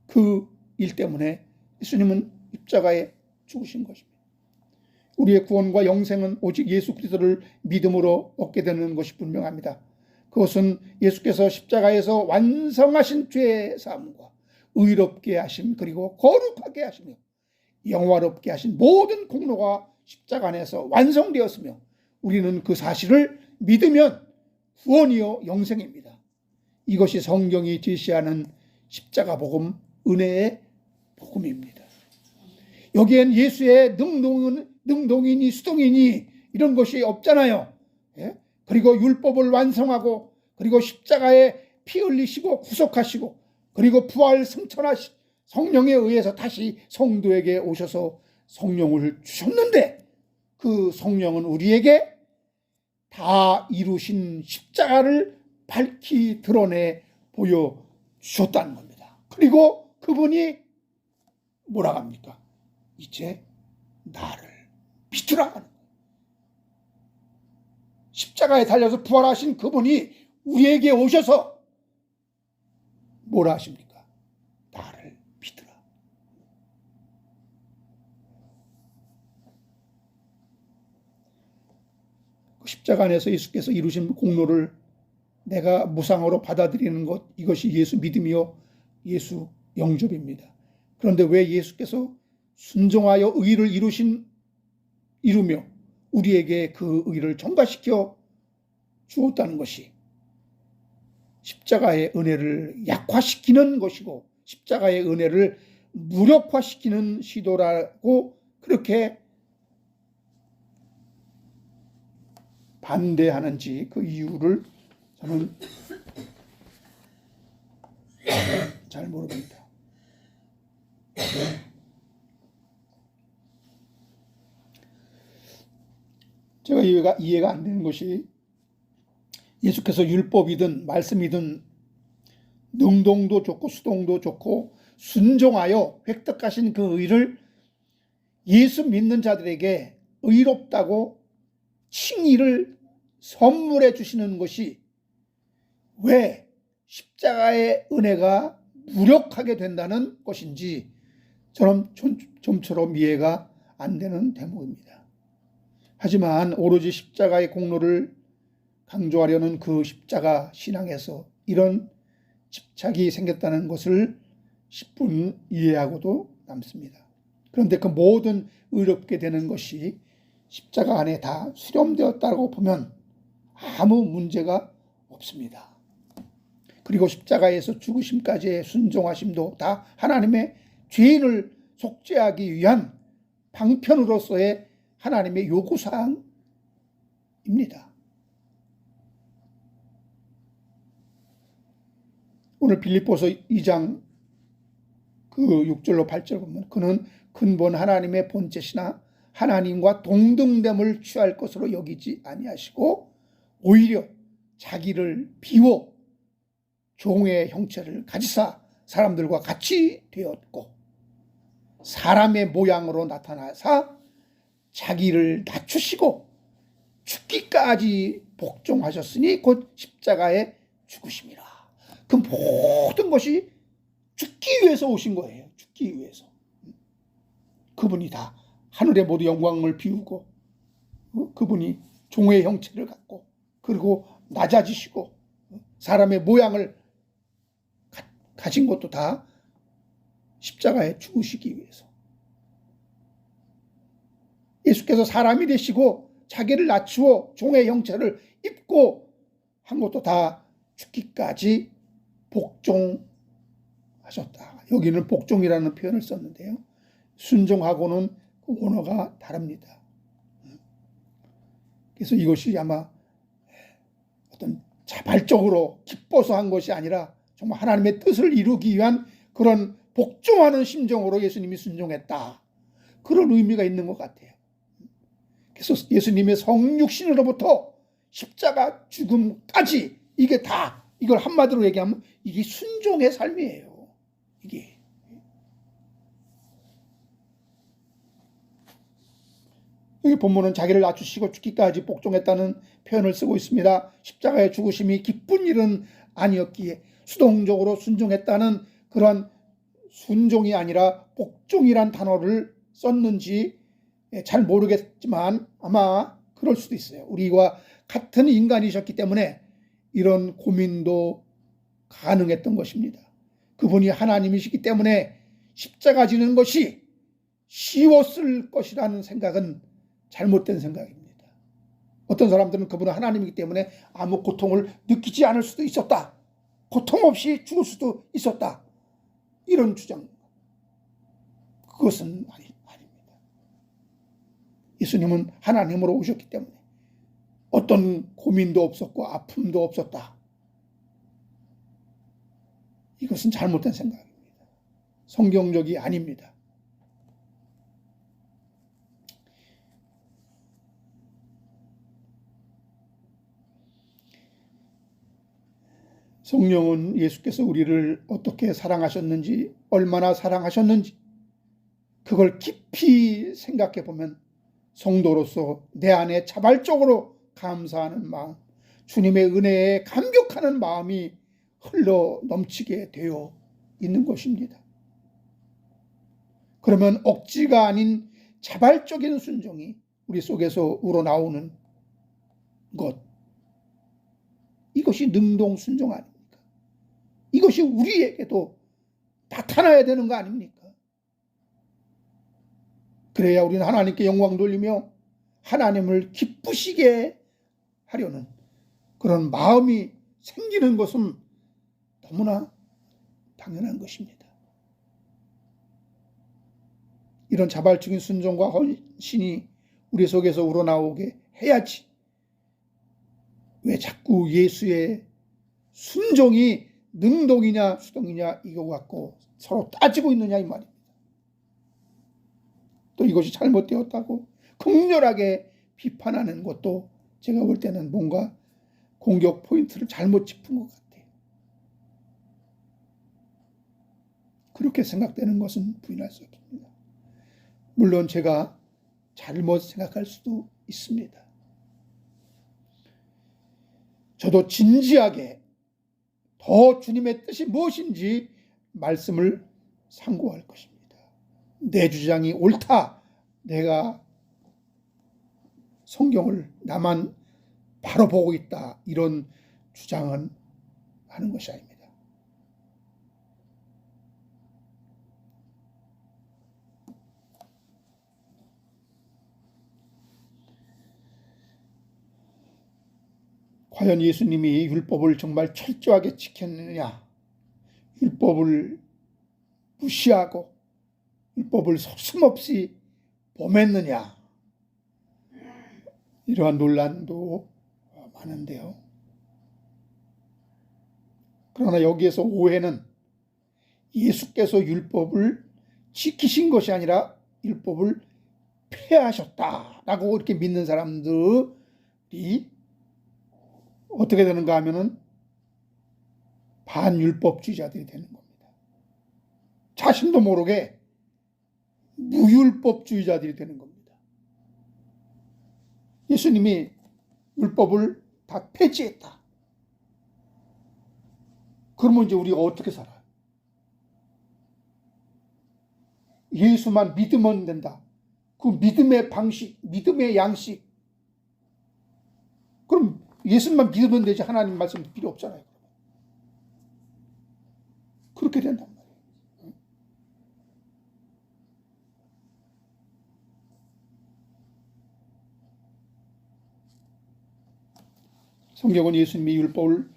그 일 때문에 예수님은 십자가에 죽으신 것입니다. 우리의 구원과 영생은 오직 예수 그리스도를 믿음으로 얻게 되는 것이 분명합니다. 그것은 예수께서 십자가에서 완성하신 죄의 사함과 의롭게 하심, 그리고 거룩하게 하시며 영화롭게 하신 모든 공로가 십자가 안에서 완성되었으며 우리는 그 사실을 믿으면 구원이요 영생입니다. 이것이 성경이 제시하는 십자가 복음, 은혜의 복음입니다. 여기엔 예수의 능동이니 수동이니 이런 것이 없잖아요. 예? 그리고 율법을 완성하고, 그리고 십자가에 피 흘리시고 구속하시고, 그리고 부활 승천하신 성령에 의해서 다시 성도에게 오셔서 성령을 주셨는데, 그 성령은 우리에게 다 이루신 십자가를 밝히 드러내 보여주셨다는 겁니다. 그리고 그분이 뭐라 합니까? 이제 나를 믿으라 하는 거예요. 십자가에 달려서 부활하신 그분이 우리에게 오셔서 뭐라 하십니까? 나를 믿으라. 그 십자가 안에서 예수께서 이루신 공로를 내가 무상으로 받아들이는 것, 이것이 예수 믿음이요 예수 영접입니다. 그런데 왜 예수께서 순종하여 의를 이루며 우리에게 그 의를 전가시켜 주었다는 것이 십자가의 은혜를 약화시키는 것이고 십자가의 은혜를 무력화시키는 시도라고 그렇게 반대하는지 그 이유를 저는 잘 모릅니다. 제가 이해가 안 되는 것이 예수께서 율법이든 말씀이든 능동도 좋고 수동도 좋고 순종하여 획득하신 그 의를 예수 믿는 자들에게 의롭다고 칭의를 선물해 주시는 것이 왜 십자가의 은혜가 무력하게 된다는 것인지 저는 좀처럼 이해가 안 되는 대목입니다. 하지만 오로지 십자가의 공로를 강조하려는 그 십자가 신앙에서 이런 집착이 생겼다는 것을 10분 이해하고도 남습니다. 그런데 그 모든 의롭게 되는 것이 십자가 안에 다 수렴되었다고 보면 아무 문제가 없습니다. 그리고 십자가에서 죽으심까지의 순종하심도 다 하나님의 죄인을 속죄하기 위한 방편으로서의 하나님의 요구사항입니다. 오늘 빌립보서 2장 그 6절로 8절 보면 그는 근본 하나님의 본체시나 하나님과 동등됨을 취할 것으로 여기지 아니하시고 오히려 자기를 비워 종의 형체를 가지사 사람들과 같이 되었고 사람의 모양으로 나타나사 자기를 낮추시고 죽기까지 복종하셨으니 곧 십자가에 죽으심이라. 그 모든 것이 죽기 위해서 오신 거예요. 죽기 위해서. 그분이 다 하늘의 모든 영광을 비우고 그분이 종의 형체를 갖고 그리고 낮아지시고 사람의 모양을 가진 것도 다 십자가에 죽으시기 위해서. 예수께서 사람이 되시고 자기를 낮추어 종의 형체를 입고 한 것도 다 죽기까지 복종하셨다. 여기는 복종이라는 표현을 썼는데요. 순종하고는 그 원어가 다릅니다. 그래서 이것이 아마 어떤 자발적으로 기뻐서 한 것이 아니라 정말 하나님의 뜻을 이루기 위한 그런 복종하는 심정으로 예수님이 순종했다. 그런 의미가 있는 것 같아요. 그래서 예수님의 성육신으로부터 십자가 죽음까지 이게 다, 이걸 한마디로 얘기하면 이게 순종의 삶이에요. 이게. 여기 본문은 자기를 낮추시고 죽기까지 복종했다는 표현을 쓰고 있습니다. 십자가의 죽으심이 기쁜 일은 아니었기에 수동적으로 순종했다는 그런 순종이 아니라 복종이란 단어를 썼는지 잘 모르겠지만 아마 그럴 수도 있어요. 우리와 같은 인간이셨기 때문에 이런 고민도 가능했던 것입니다. 그분이 하나님이시기 때문에 십자가 지는 것이 쉬웠을 것이라는 생각은 잘못된 생각입니다. 어떤 사람들은 그분은 하나님이기 때문에 아무 고통을 느끼지 않을 수도 있었다. 고통 없이 죽을 수도 있었다. 이런 주장. 그것은 아닙니다. 예수님은 하나님으로 오셨기 때문에 어떤 고민도 없었고 아픔도 없었다. 이것은 잘못된 생각입니다. 성경적이 아닙니다. 성령은 예수께서 우리를 어떻게 사랑하셨는지, 얼마나 사랑하셨는지 그걸 깊이 생각해 보면 성도로서 내 안에 자발적으로 감사하는 마음, 주님의 은혜에 감격하는 마음이 흘러 넘치게 되어 있는 것입니다. 그러면 억지가 아닌 자발적인 순종이 우리 속에서 우러나오는 것, 이것이 능동 순종 아닙니까? 이것이 우리에게도 나타나야 되는 거 아닙니까? 그래야 우리는 하나님께 영광 돌리며 하나님을 기쁘시게 하려는 그런 마음이 생기는 것은 너무나 당연한 것입니다. 이런 자발적인 순종과 헌신이 우리 속에서 우러나오게 해야지. 왜 자꾸 예수의 순종이 능동이냐 수동이냐 이거 갖고 서로 따지고 있느냐 이 말입니다. 또 이것이 잘못되었다고 극렬하게 비판하는 것도 제가 볼 때는 뭔가 공격 포인트를 잘못 짚은 것 같아요. 그렇게 생각되는 것은 부인할 수 없습니다. 물론 제가 잘못 생각할 수도 있습니다. 저도 진지하게 더 주님의 뜻이 무엇인지 말씀을 상고할 것입니다. 내 주장이 옳다. 내가 성경을 나만 바로 보고 있다. 이런 주장은 하는 것이 아닙니다. 과연 예수님이 율법을 정말 철저하게 지켰느냐? 율법을 무시하고 율법을 서슴없이 범했느냐? 이러한 논란도 많은데요. 그러나 여기에서 오해는 예수께서 율법을 지키신 것이 아니라 율법을 폐하셨다라고 이렇게 믿는 사람들이 어떻게 되는가 하면은 반율법주의자들이 되는 겁니다. 자신도 모르게 무율법주의자들이 되는 겁니다. 예수님이 율법을 다 폐지했다. 그러면 이제 우리가 어떻게 살아요? 예수만 믿으면 된다. 그 믿음의 방식, 믿음의 양식. 그럼 예수만 믿으면 되지 하나님 말씀 필요 없잖아요. 그렇게 된단 말이에요. 성경은 예수님이 율법을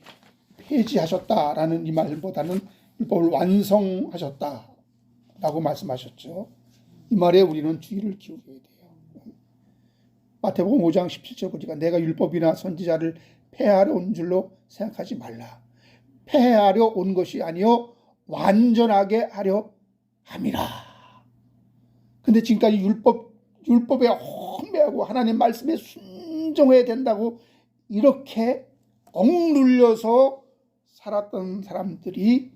폐지하셨다라는 이 말보다는 율법을 완성하셨다라고 말씀하셨죠. 이 말에 우리는 주의를 기울여야 돼요. 마태복음 5장 17절 보니까 내가 율법이나 선지자를 폐하러 온 줄로 생각하지 말라. 폐하려 온 것이 아니요 완전하게 하려 함이라. 근데 지금까지 율법에 얽매하고 하나님 말씀에 순종해야 된다고 이렇게 억눌려서 살았던 사람들이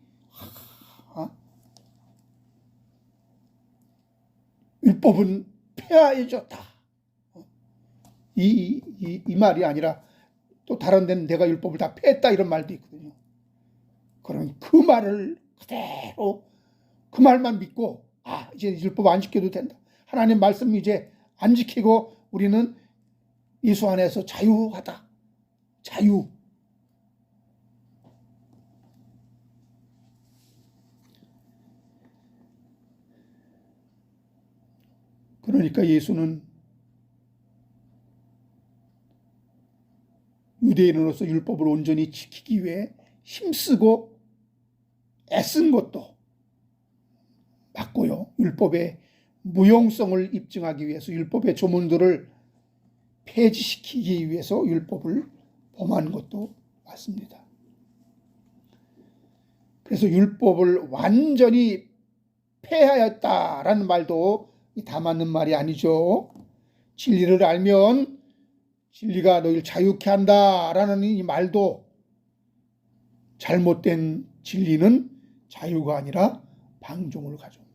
율법은 폐하해졌다. 이 말이 아니라 또 다른 데는 내가 율법을 다 폐했다 이런 말도 있거든요. 그러면 그 말을 그대로 그 말만 믿고 이제 율법 안 지켜도 된다. 하나님 말씀 이제 안 지키고 우리는 예수 안에서 자유하다. 자유. 그러니까 예수는 유대인으로서 율법을 온전히 지키기 위해 힘쓰고 애쓴 것도 맞고요. 율법의 무용성을 입증하기 위해서 율법의 조문들을 폐지시키기 위해서 율법을 범한 것도 맞습니다. 그래서 율법을 완전히 폐하였다라는 말도 다 맞는 말이 아니죠. 진리를 알면 진리가 너희를 자유케 한다라는 이 말도 잘못된 진리는 자유가 아니라 방종을 가져옵니다.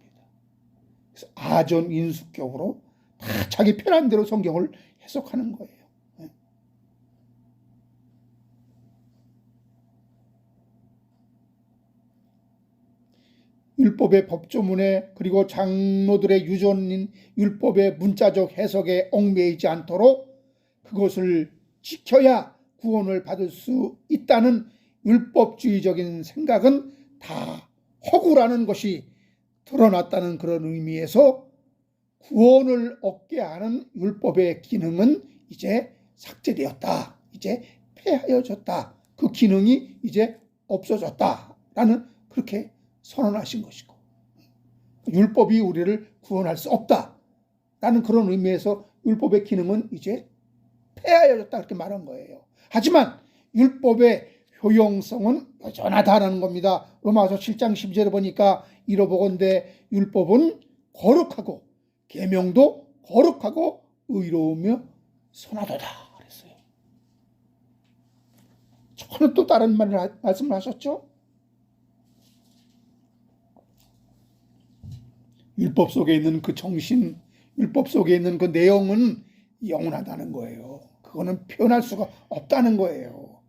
그래서 아전인수격으로 다 자기 편한 대로 성경을 해석하는 거예요. 율법의 법조문에 그리고 장로들의 유전인 율법의 문자적 해석에 얽매이지 않도록 그것을 지켜야 구원을 받을 수 있다는 율법주의적인 생각은 다 허구라는 것이 드러났다는 그런 의미에서 구원을 얻게 하는 율법의 기능은 이제 삭제되었다. 이제 폐하여졌다. 그 기능이 이제 없어졌다라는 그렇게 선언하신 것이고, 율법이 우리를 구원할 수 없다라는 그런 의미에서 율법의 기능은 이제 폐하여졌다 그렇게 말한 거예요. 하지만 율법의 효용성은 여전하다는 겁니다. 로마서 7장 12절에 보니까 이러보건대 율법은 거룩하고 계명도 거룩하고 의로우며 선하도다 그랬어요. 저는 또 다른 말씀을 하셨죠. 율법 속에 있는 그 정신, 율법 속에 있는 그 내용은 영원하다는 거예요. 그거는 표현할 수가 없다는 거예요.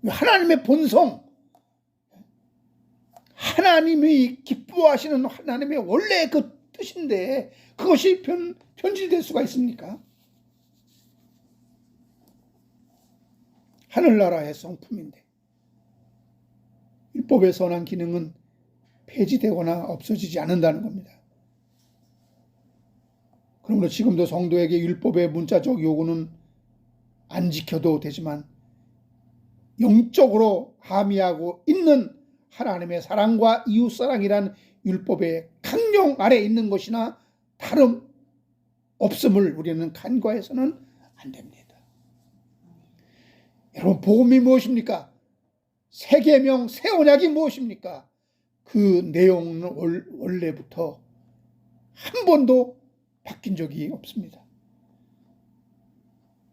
하나님의 본성, 하나님이 기뻐하시는 하나님의 원래 그 뜻인데 그것이 변질될 수가 있습니까? 하늘나라의 성품인데 율법의 선한 기능은 폐지되거나 없어지지 않는다는 겁니다. 그러므로 지금도 성도에게 율법의 문자적 요구는 안 지켜도 되지만 영적으로 함의하고 있는 하나님의 사랑과 이웃사랑이란 율법의 강령 아래 있는 것이나 다름 없음을 우리는 간과해서는 안 됩니다. 여러분, 복음이 무엇입니까? 새 계명, 새 언약이 무엇입니까? 그 내용은 원래부터 한 번도 바뀐 적이 없습니다.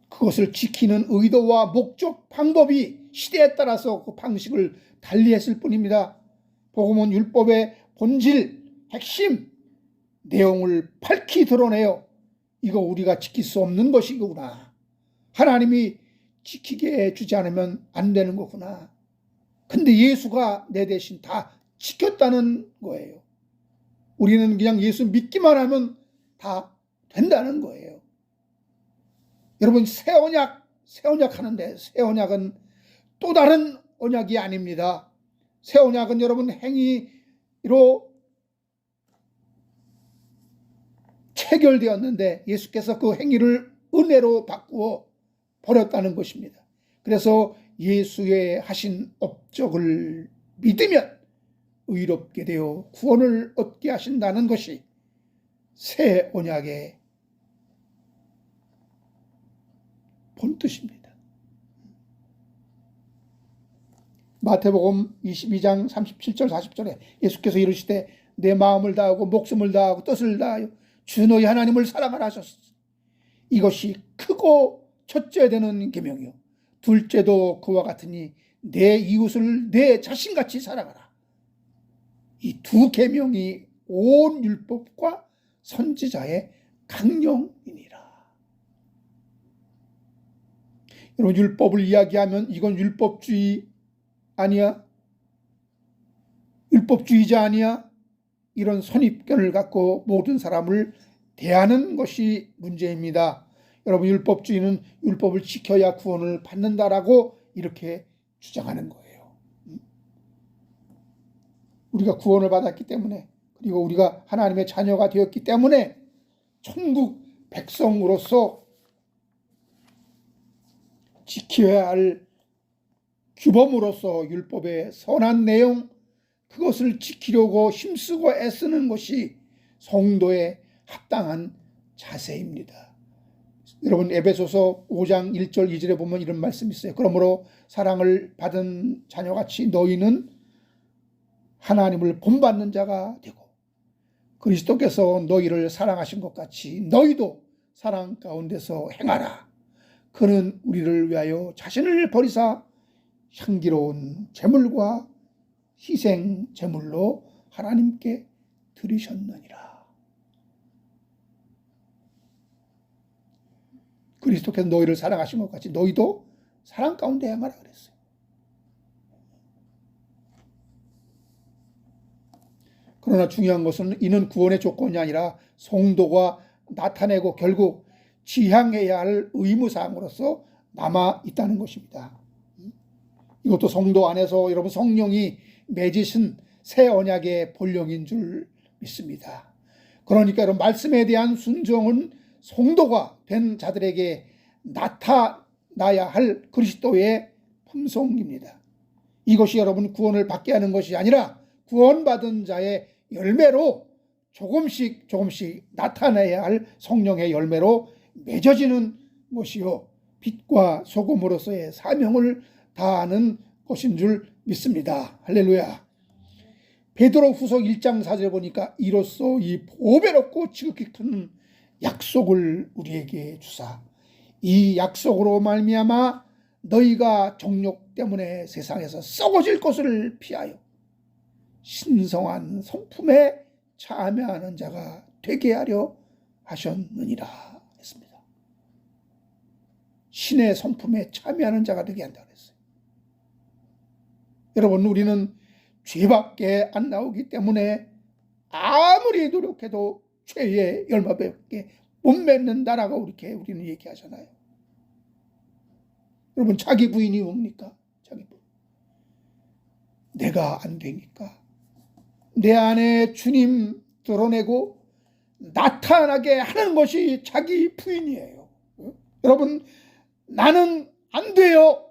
그것을 지키는 의도와 목적, 방법이 시대에 따라서 그 방식을 달리했을 뿐입니다. 복음은 율법의 본질, 핵심, 내용을 밝히 드러내요. 이거 우리가 지킬 수 없는 것이구나. 하나님이 지키게 해주지 않으면 안 되는 거구나. 근데 예수가 내 대신 다 지켰다는 거예요. 우리는 그냥 예수 믿기만 하면 다 된다는 거예요. 여러분, 새 언약 하는데 새 언약은 또 다른 언약이 아닙니다. 새 언약은 여러분 행위로 체결되었는데 예수께서 그 행위를 은혜로 바꾸어 버렸다는 것입니다. 그래서 예수의 하신 업적을 믿으면 의롭게 되어 구원을 얻게 하신다는 것이 새 언약의 본뜻입니다. 마태복음 22장 37절 40절에 예수께서 이르시되 내 마음을 다하고 목숨을 다하고 뜻을 다하여 주 너희 하나님을 사랑하라 하셨으니 이것이 크고 첫째 되는 계명이요 둘째도 그와 같으니 내 이웃을 내 자신같이 사랑하라. 이 두 계명이 온 율법과 선지자의 강령이니라. 여러분, 율법을 이야기하면 이건 율법주의 아니야? 율법주의자 아니야? 이런 선입견을 갖고 모든 사람을 대하는 것이 문제입니다. 여러분, 율법주의는 율법을 지켜야 구원을 받는다라고 이렇게 주장하는 거예요. 우리가 구원을 받았기 때문에, 그리고 우리가 하나님의 자녀가 되었기 때문에 천국 백성으로서 지켜야 할 규범으로서 율법의 선한 내용, 그것을 지키려고 힘쓰고 애쓰는 것이 성도의 합당한 자세입니다. 여러분, 에베소서 5장 1절 2절에 보면 이런 말씀이 있어요. 그러므로 사랑을 받은 자녀같이 너희는 하나님을 본받는 자가 되고 그리스도께서 너희를 사랑하신 것 같이 너희도 사랑 가운데서 행하라. 그는 우리를 위하여 자신을 버리사 향기로운 제물과 희생 제물로 하나님께 드리셨느니라. 그리스도께서 너희를 사랑하신 것 같이 너희도 사랑 가운데 행하라 그랬어요. 그러나 중요한 것은 이는 구원의 조건이 아니라 성도가 나타내고 결국 지향해야 할 의무사항으로서 남아 있다는 것입니다. 이것도 성도 안에서 여러분 성령이 맺으신 새 언약의 본령인 줄 믿습니다. 그러니까 여러분, 말씀에 대한 순종은 성도가 된 자들에게 나타나야 할 그리스도의 품성입니다. 이것이 여러분 구원을 받게 하는 것이 아니라 구원받은 자의 열매로 조금씩 나타나야 할 성령의 열매로 맺어지는 것이요 빛과 소금으로서의 사명을 다하는 것인 줄 믿습니다. 할렐루야. 베드로후서 1장 4절에 보니까 이로써 이 보배롭고 지극히 큰 약속을 우리에게 주사 이 약속으로 말미암아 너희가 정욕 때문에 세상에서 썩어질 것을 피하여 신성한 성품에 참여하는 자가 되게 하려 하셨느니라 했습니다. 신의 성품에 참여하는 자가 되게 한다고 했어요. 여러분, 우리는 죄밖에 안 나오기 때문에 아무리 노력해도 죄의 열매밖에 못 맺는다라고 이렇게 우리는 얘기하잖아요. 여러분, 자기 부인이 뭡니까? 자기 부인. 내가 안 되니까 내 안에 주님 드러내고 나타나게 하는 것이 자기 부인이에요. 여러분, 나는 안 돼요.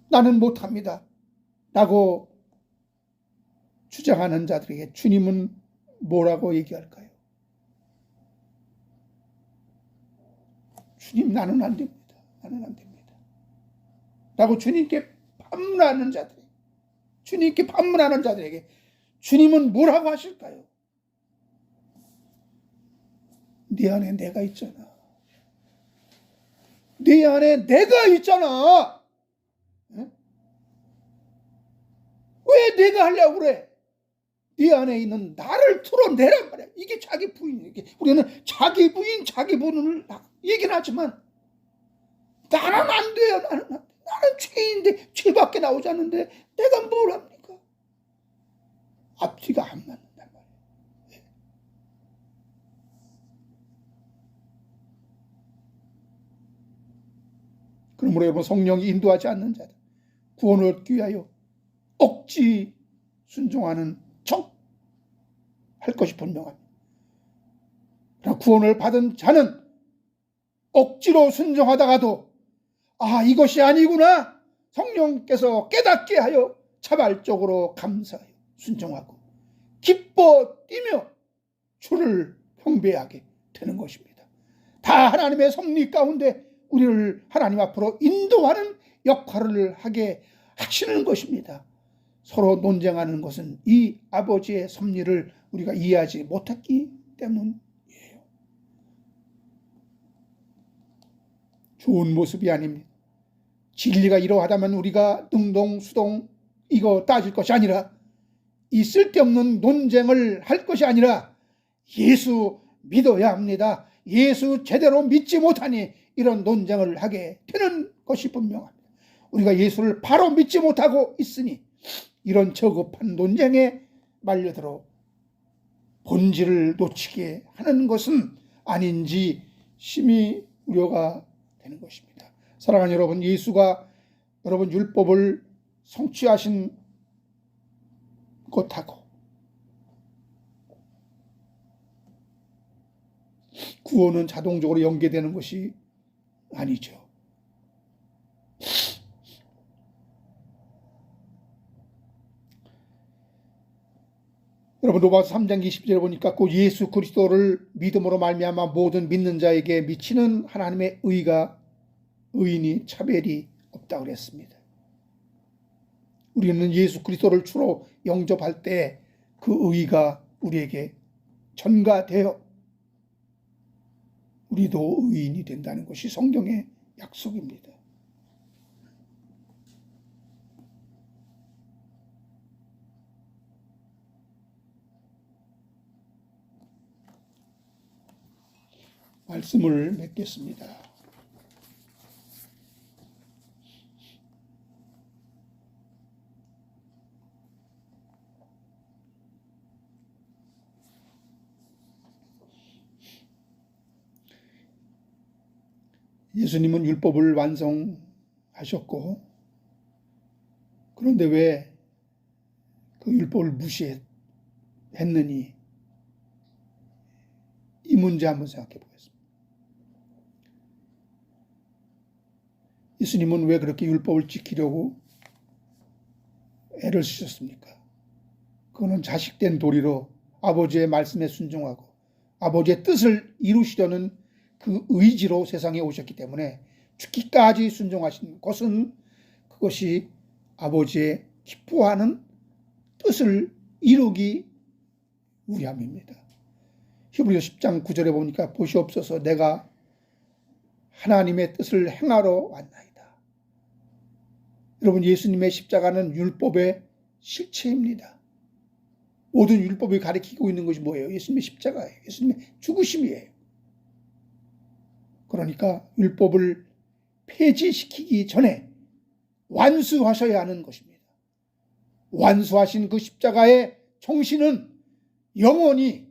나는 못합니다. 라고 주장하는 자들에게 주님은 뭐라고 얘기할까요? 주님, 나는 안 됩니다. 나는 안 됩니다. 라고 주님께 반문하는 자들에게, 주님께 반문하는 자들에게 주님은 뭐라고 하실까요? 네 안에 내가 있잖아. 네 안에 내가 있잖아. 왜 내가 하려고 그래? 네 안에 있는 나를 틀어내란 말이야. 이게 자기 부인이에요. 우리는 자기 부인, 자기 부인을 얘기는 하지만 나는 안 돼요. 나는 죄인데 죄밖에 나오지 않는데 내가 뭘 합니까? 앞뒤가 안 맞는단 말이에요. 그러므로 여러분, 성령이 인도하지 않는 자들, 구원을 얻기 위하여 억지 순종하는 척 할 것이 분명합니다. 그러나 구원을 받은 자는 억지로 순종하다가도 이것이 아니구나, 성령께서 깨닫게 하여 자발적으로 감사하여 순종하고 기뻐 뛰며 주를 경배하게 되는 것입니다. 다 하나님의 섭리 가운데 우리를 하나님 앞으로 인도하는 역할을 하게 하시는 것입니다. 서로 논쟁하는 것은 이 아버지의 섭리를 우리가 이해하지 못했기 때문이에요. 좋은 모습이 아닙니다. 진리가 이러하다면 우리가 등동수동 이거 따질 것이 아니라 이 쓸데없는 논쟁을 할 것이 아니라 예수 믿어야 합니다. 예수 제대로 믿지 못하니 이런 논쟁을 하게 되는 것이 분명합니다. 우리가 예수를 바로 믿지 못하고 있으니 이런 저급한 논쟁에 말려들어 본질을 놓치게 하는 것은 아닌지 심히 우려가 되는 것입니다. 사랑하는 여러분, 예수가 여러분 율법을 성취하신 것하고 구원은 자동적으로 연계되는 것이 아니죠. 여러분 로마서 3장 20절에 보니까 그 예수 그리스도를 믿음으로 말미암아 모든 믿는 자에게 미치는 하나님의 의인이 차별이 없다고 그랬습니다. 우리는 예수 그리스도를 주로 영접할 때 그 의가 우리에게 전가되어 우리도 의인이 된다는 것이 성경의 약속입니다. 말씀을 맺겠습니다. 예수님은 율법을 완성하셨고 그런데 왜 그 율법을 무시했느니 이 문제 한번 생각해 보겠습니다. 예수님은 왜 그렇게 율법을 지키려고 애를 쓰셨습니까? 그거는 자식된 도리로 아버지의 말씀에 순종하고 아버지의 뜻을 이루시려는 그 의지로 세상에 오셨기 때문에 죽기까지 순종하신 것은 그것이 아버지의 기뻐하는 뜻을 이루기 위함입니다. 히브리서 10장 9절에 보니까 보시옵소서 내가 하나님의 뜻을 행하러 왔나이다. 여러분 예수님의 십자가는 율법의 실체입니다. 모든 율법이 가리키고 있는 것이 뭐예요? 예수님의 십자가예요. 예수님의 죽으심이에요. 그러니까 율법을 폐지시키기 전에 완수하셔야 하는 것입니다. 완수하신 그 십자가의 정신은 영원히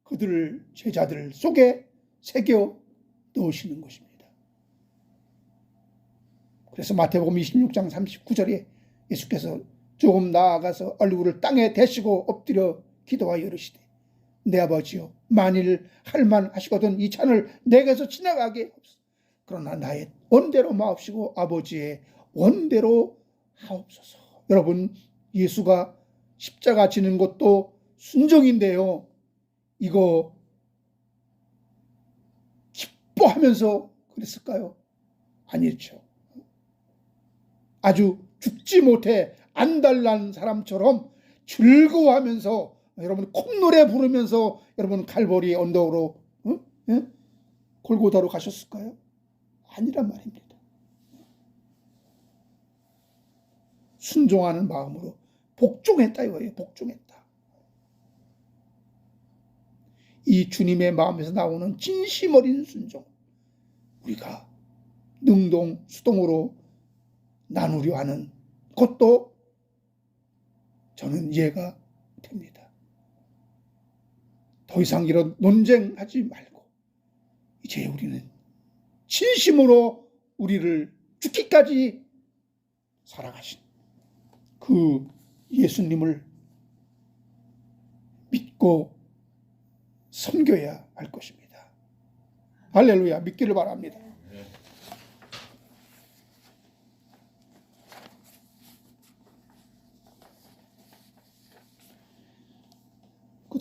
그들 제자들 속에 새겨 넣으시는 것입니다. 그래서 마태복음 26장 39절에 예수께서 조금 나아가서 얼굴을 땅에 대시고 엎드려 기도하여 이르시되 내 아버지여 만일 할만하시거든 이 잔을 내게서 지나가게 없소서. 그러나 나의 원대로 마옵시고 아버지의 원대로 하옵소서. 여러분 예수가 십자가 지는 것도 순종인데요. 이거 기뻐하면서 그랬을까요? 아니죠. 아주 죽지 못해 안달난 사람처럼 즐거워하면서 여러분 콧노래 부르면서 여러분 갈보리 언덕으로 골고다로 가셨을까요? 아니란 말입니다. 순종하는 마음으로 복종했다 이거예요. 복종했다. 이 주님의 마음에서 나오는 진심 어린 순종 우리가 능동 수동으로 나누려 하는 것도 저는 이해가 됩니다. 더 이상 이런 논쟁하지 말고 이제 우리는 진심으로 우리를 죽기까지 사랑하신 그 예수님을 믿고 섬겨야 할 것입니다. 할렐루야, 믿기를 바랍니다.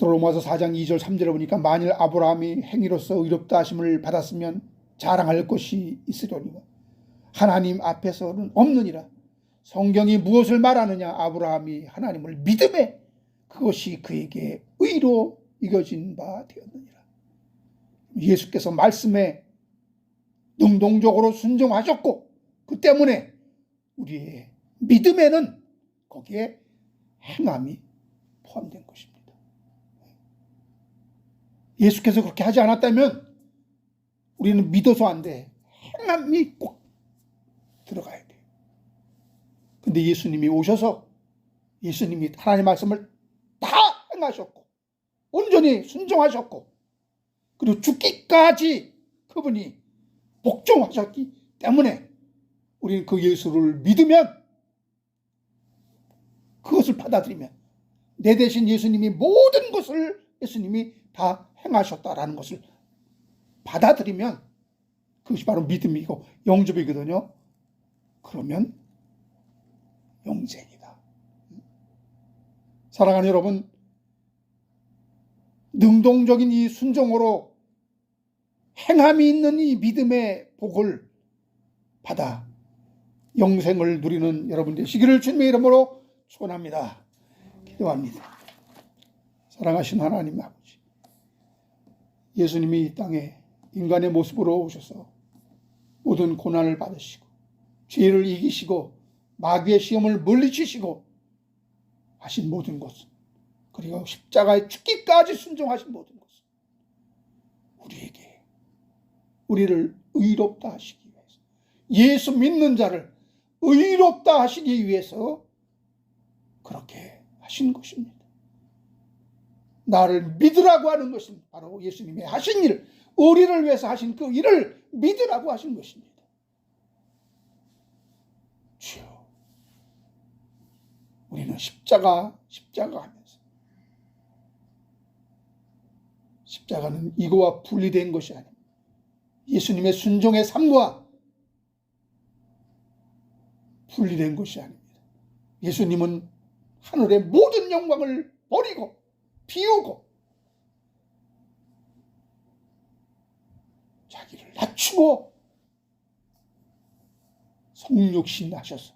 로마서 4장 2절 3절에 보니까 만일 아브라함이 행위로서 의롭다 하심을 받았으면 자랑할 것이 있으려니와 하나님 앞에서는 없느니라. 성경이 무엇을 말하느냐? 아브라함이 하나님을 믿음에 그것이 그에게 의로 이겨진 바 되었느니라. 예수께서 말씀에 능동적으로 순종하셨고, 그 때문에 우리의 믿음에는 거기에 행함이 포함된 것입니다. 예수께서 그렇게 하지 않았다면 우리는 믿어서 안 돼. 행함이 꼭 들어가야 돼요. 근데 예수님이 오셔서 예수님이 하나님의 말씀을 다 행하셨고 온전히 순종하셨고 그리고 죽기까지 그분이 복종하셨기 때문에 우리는 그 예수를 믿으면, 그것을 받아들이면, 내 대신 예수님이 모든 것을 예수님이 다 행하셨다라는 것을 받아들이면 그것이 바로 믿음이고 영접이거든요. 그러면 영생이다. 사랑하는 여러분, 능동적인 이 순종으로 행함이 있는 이 믿음의 복을 받아 영생을 누리는 여러분 되시기를 주님의 이름으로 축원합니다. 기도합니다. 사랑하신 하나님 아버지, 예수님이 이 땅에 인간의 모습으로 오셔서 모든 고난을 받으시고 죄를 이기시고 마귀의 시험을 물리치시고 하신 모든 것은, 그리고 십자가에 죽기까지 순종하신 모든 것은 우리를 의롭다 하시기 위해서, 예수 믿는 자를 의롭다 하시기 위해서 그렇게 하신 것입니다. 나를 믿으라고 하는 것은 바로 예수님이 하신 일, 우리를 위해서 하신 그 일을 믿으라고 하신 것입니다. 주여, 우리는 십자가 하면서, 십자가는 이거와 분리된 것이 아닙니다. 예수님의 순종의 삶과 분리된 것이 아닙니다. 예수님은 하늘의 모든 영광을 버리고 비우고 자기를 낮추고 성육신 하셔서,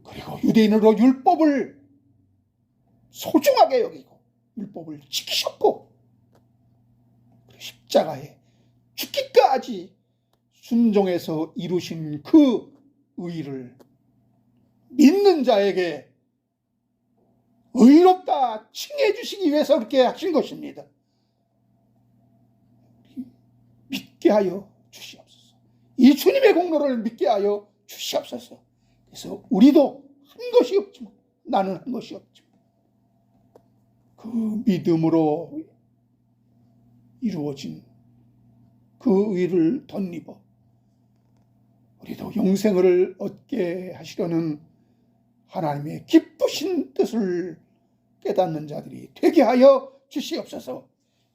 그리고 유대인으로 율법을 소중하게 여기고 율법을 지키셨고 십자가에 죽기까지 순종해서 이루신 그 의를 믿는 자에게 의롭다 칭해 주시기 위해서 그렇게 하신 것입니다. 믿게 하여 주시옵소서. 이 주님의 공로를 믿게 하여 주시옵소서. 그래서 우리도 한 것이 없지만, 나는 한 것이 없지만 그 믿음으로 이루어진 그 의를 덧입어 우리도 영생을 얻게 하시려는 하나님의 기쁘신 뜻을 깨닫는 자들이 되게 하여 주시옵소서.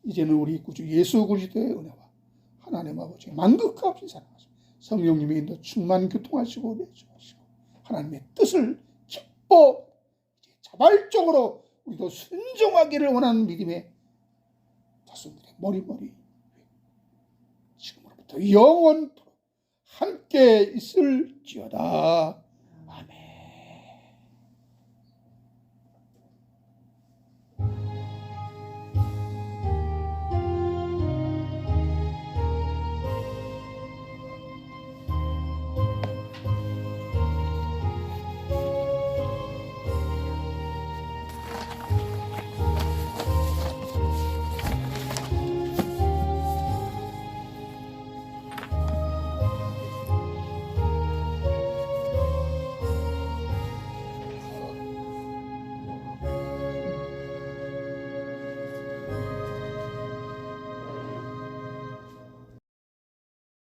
이제는 우리 구주 예수 그리스도의 은혜와 하나님 아버지의 만극없이 사랑하시고 성령님의 인도 충만 교통하시고 내주하시고 하나님의 뜻을 기뻐 자발적으로 우리도 순종하기를 원하는 믿음의 자손들의 머리 지금으로부터 영원토록 함께 있을지어다.